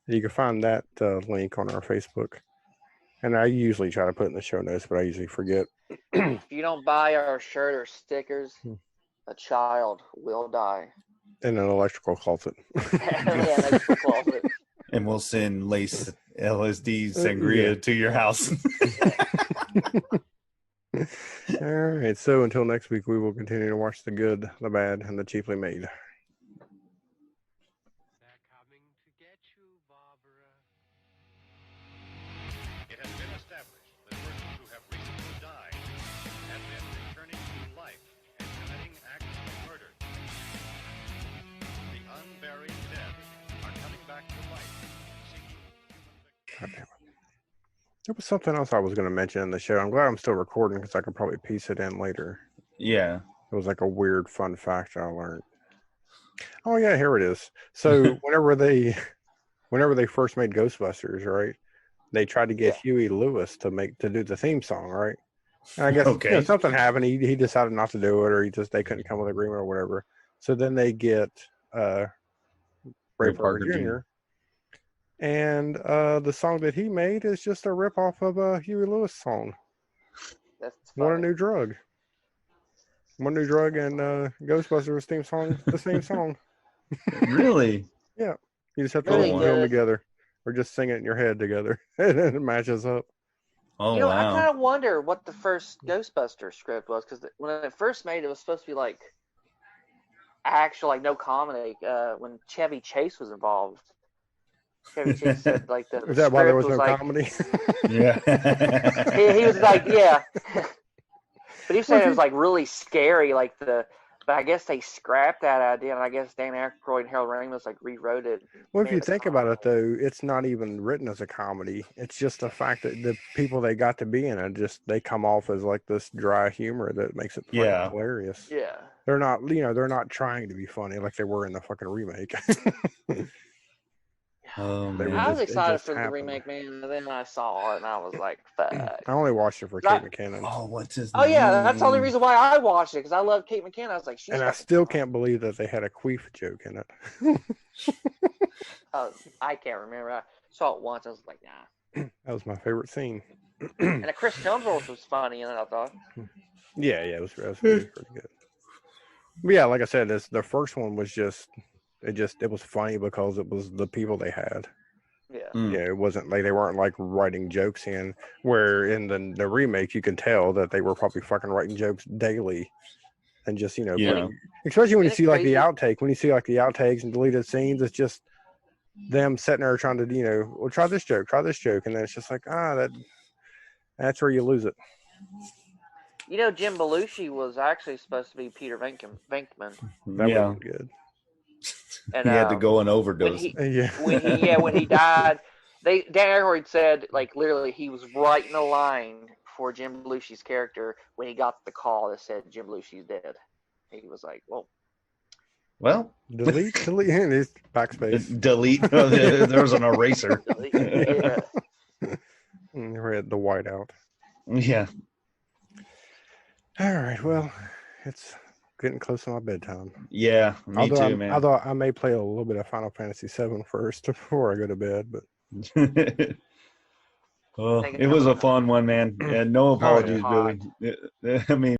You can find that link on our Facebook. And I usually try to put it in the show notes, but I usually forget. If you don't buy our shirt or stickers, a child will die. In an electrical closet. Yeah, an electrical closet. And we'll send lace LSD sangria to your house. All right. So until next week, we will continue to watch the good, the bad, and the cheaply made. They're coming to get you, Barbara. It has been established that persons who have recently died have been returning to life and committing acts of murder. The unburied dead are coming back to life, seeking human victims. There was something else I was going to mention in the show. I'm glad I'm still recording because I could probably piece it in later. Yeah. It was like a weird fun fact I learned. Oh yeah, here it is. So whenever they first made Ghostbusters, right? They tried to get Huey Lewis to do the theme song, right? And I guess something happened. He decided not to do it, or they couldn't come with agreement or whatever. So then they get Ray Parker Jr. And the song that he made is just a ripoff of a Huey Lewis song. That's Want a funny. New Drug. One New Drug and Ghostbusters theme song, the same song. Really? Yeah. You just have to Really listen to them good. together. Or just sing it in your head together. And it matches up. Oh, You know, I wow. kind of wonder what the first Ghostbuster script was, because when it first made, it was supposed to be like actual, like no comedy. When Chevy Chase was involved, Chevy Chase said like the Is that why there script was no like comedy? Yeah. he was like but he was saying Well, it was like really scary, but I guess they scrapped that idea, and I guess Dan Aykroyd and Harold Ramis like rewrote it. Well, if made you it a think about it, comedy. though, it's not even written as a comedy. It's just the fact that the people they got to be in it they come off as like this dry humor that makes it fucking Yeah. hilarious. Yeah. They're not, they're not trying to be funny like they were in the fucking remake. Oh, They were I man. was it excited just for the happened. remake, man, and then I saw it, and I was like, fuck. I only watched it for Kate McKinnon. Oh, what's his Oh name? yeah, that's the only reason why I watched it, because I love Kate McKinnon. I was like, she's And I fucking still funny. can't believe that they had a queef joke in it. I can't remember. I saw it once. I was like, nah. That was my favorite scene. And the Chris Hemsworth was funny in it, I thought. Yeah, it was pretty good. But yeah, like I said, the first one was it was funny because it was the people they had. Yeah. Yeah, it wasn't like they weren't like writing jokes in. Where in the remake, you can tell that they were probably fucking writing jokes daily, and just Yeah. especially when you Isn't it see like the crazy? outtake, when you see like the outtakes and deleted scenes, it's just them sitting there trying to well, try this joke, and then it's just like that's where you lose it. You know, Jim Belushi was actually supposed to be Peter Venkman. That Yeah. was good. And He had to go and overdose. when he died, Dan Aykroyd said like literally he was writing a line for Jim Belushi's character when he got the call that said Jim Belushi's dead. He was like, Well, delete, and it's backspace. delete. There was an eraser. yeah. Read the whiteout. Yeah. All right, well, it's getting close to my bedtime. Yeah, me too, man. Although I may play a little bit of Final Fantasy VII first before I go to bed, but Well, it was a fun one, man. And no apologies, Billy. I mean,